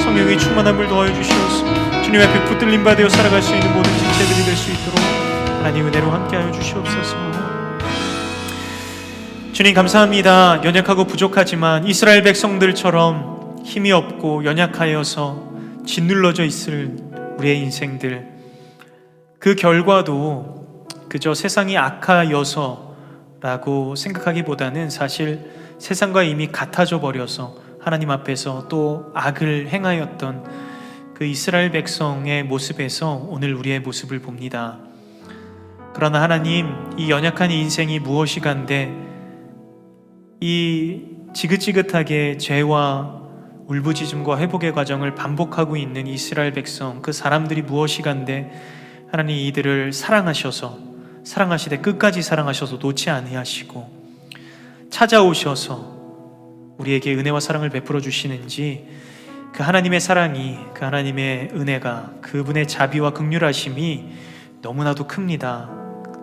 성령의 충만함을 더하여 주시옵소서. 주님 앞에 붙들림 받아 살아갈 수 있는 모든 지체들이 될 수 있도록 하나님 은혜로 함께하여 주시옵소서. 주님 감사합니다. 연약하고 부족하지만 이스라엘 백성들처럼 힘이 없고 연약하여서 짓눌러져 있을 우리의 인생들, 그 결과도 그저 세상이 악하여서라고 생각하기보다는 사실 세상과 이미 같아져 버려서 하나님 앞에서 또 악을 행하였던 그 이스라엘 백성의 모습에서 오늘 우리의 모습을 봅니다. 그러나 하나님, 이 연약한 인생이 무엇이간데 이 지긋지긋하게 죄와 울부짖음과 회복의 과정을 반복하고 있는 이스라엘 백성, 그 사람들이 무엇이간데 하나님 이들을 사랑하시되 끝까지 사랑하셔서 놓지 아니하시고 찾아오셔서 우리에게 은혜와 사랑을 베풀어 주시는지, 그 하나님의 사랑이, 그 하나님의 은혜가, 그분의 자비와 긍휼하심이 너무나도 큽니다.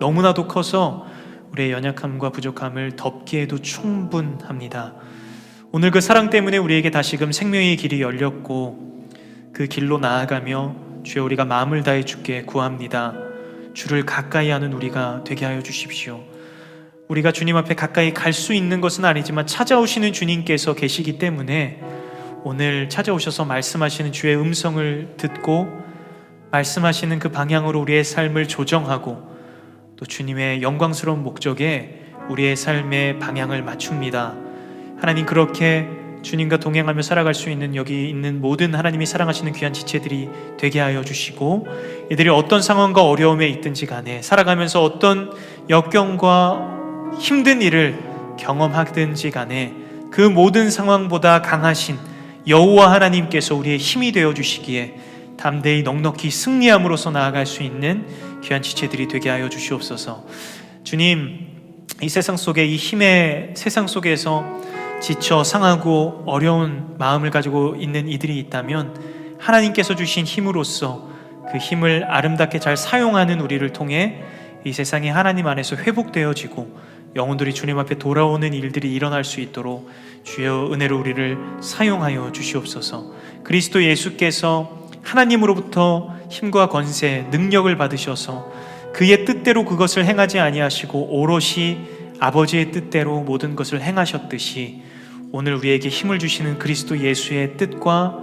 너무나도 커서 우리의 연약함과 부족함을 덮기에도 충분합니다. 오늘 그 사랑 때문에 우리에게 다시금 생명의 길이 열렸고 그 길로 나아가며 주여 우리가 마음을 다해 주께 구합니다. 주를 가까이 하는 우리가 되게 하여 주십시오. 우리가 주님 앞에 가까이 갈 수 있는 것은 아니지만 찾아오시는 주님께서 계시기 때문에 오늘 찾아오셔서 말씀하시는 주의 음성을 듣고 말씀하시는 그 방향으로 우리의 삶을 조정하고 또 주님의 영광스러운 목적에 우리의 삶의 방향을 맞춥니다. 하나님, 그렇게 주님과 동행하며 살아갈 수 있는 여기 있는 모든 하나님이 사랑하시는 귀한 지체들이 되게 하여 주시고, 이들이 어떤 상황과 어려움에 있든지 간에 살아가면서 어떤 역경과 힘든 일을 경험하든지 간에 그 모든 상황보다 강하신 여호와 하나님께서 우리의 힘이 되어 주시기에 담대히 넉넉히 승리함으로써 나아갈 수 있는 귀한 지체들이 되게 하여 주시옵소서. 주님, 이 세상 속에, 이 힘의 세상 속에서 지쳐 상하고 어려운 마음을 가지고 있는 이들이 있다면 하나님께서 주신 힘으로써 그 힘을 아름답게 잘 사용하는 우리를 통해 이 세상이 하나님 안에서 회복되어지고 영혼들이 주님 앞에 돌아오는 일들이 일어날 수 있도록 주여 은혜로 우리를 사용하여 주시옵소서. 그리스도 예수께서 하나님으로부터 힘과 권세, 능력을 받으셔서 그의 뜻대로 그것을 행하지 아니하시고 오롯이 아버지의 뜻대로 모든 것을 행하셨듯이 오늘 우리에게 힘을 주시는 그리스도 예수의 뜻과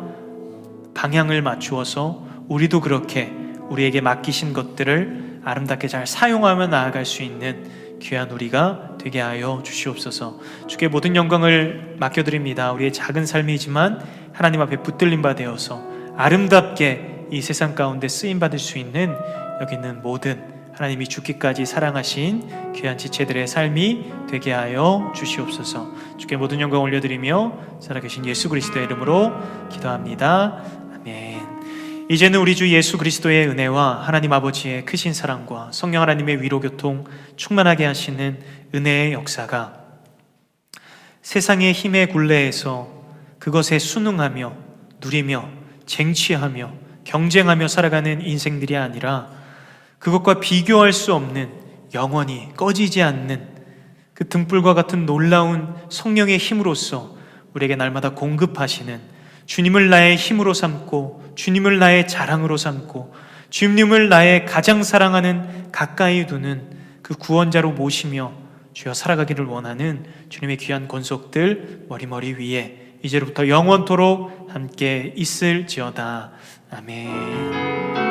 방향을 맞추어서 우리도 그렇게 우리에게 맡기신 것들을 아름답게 잘 사용하며 나아갈 수 있는 귀한 우리가 되게 하여 주시옵소서. 주께 모든 영광을 맡겨드립니다. 우리의 작은 삶이지만 하나님 앞에 붙들림 바 되어서 아름답게 이 세상 가운데 쓰임받을 수 있는 여기 있는 모든 하나님이 죽기까지 사랑하신 귀한 지체들의 삶이 되게 하여 주시옵소서. 주께 모든 영광 올려드리며 살아계신 예수 그리스도의 이름으로 기도합니다. 아멘. 이제는 우리 주 예수 그리스도의 은혜와 하나님 아버지의 크신 사랑과 성령 하나님의 위로 교통 충만하게 하시는 은혜의 역사가 세상의 힘의 굴레에서 그것에 순응하며 누리며 쟁취하며 경쟁하며 살아가는 인생들이 아니라 그것과 비교할 수 없는 영원히 꺼지지 않는 그 등불과 같은 놀라운 성령의 힘으로써 우리에게 날마다 공급하시는, 주님을 나의 힘으로 삼고 주님을 나의 자랑으로 삼고 주님을 나의 가장 사랑하는 가까이 두는 그 구원자로 모시며 주여 살아가기를 원하는 주님의 귀한 권속들 머리머리 위에 이제로부터 영원토록 함께 있을지어다. 아멘.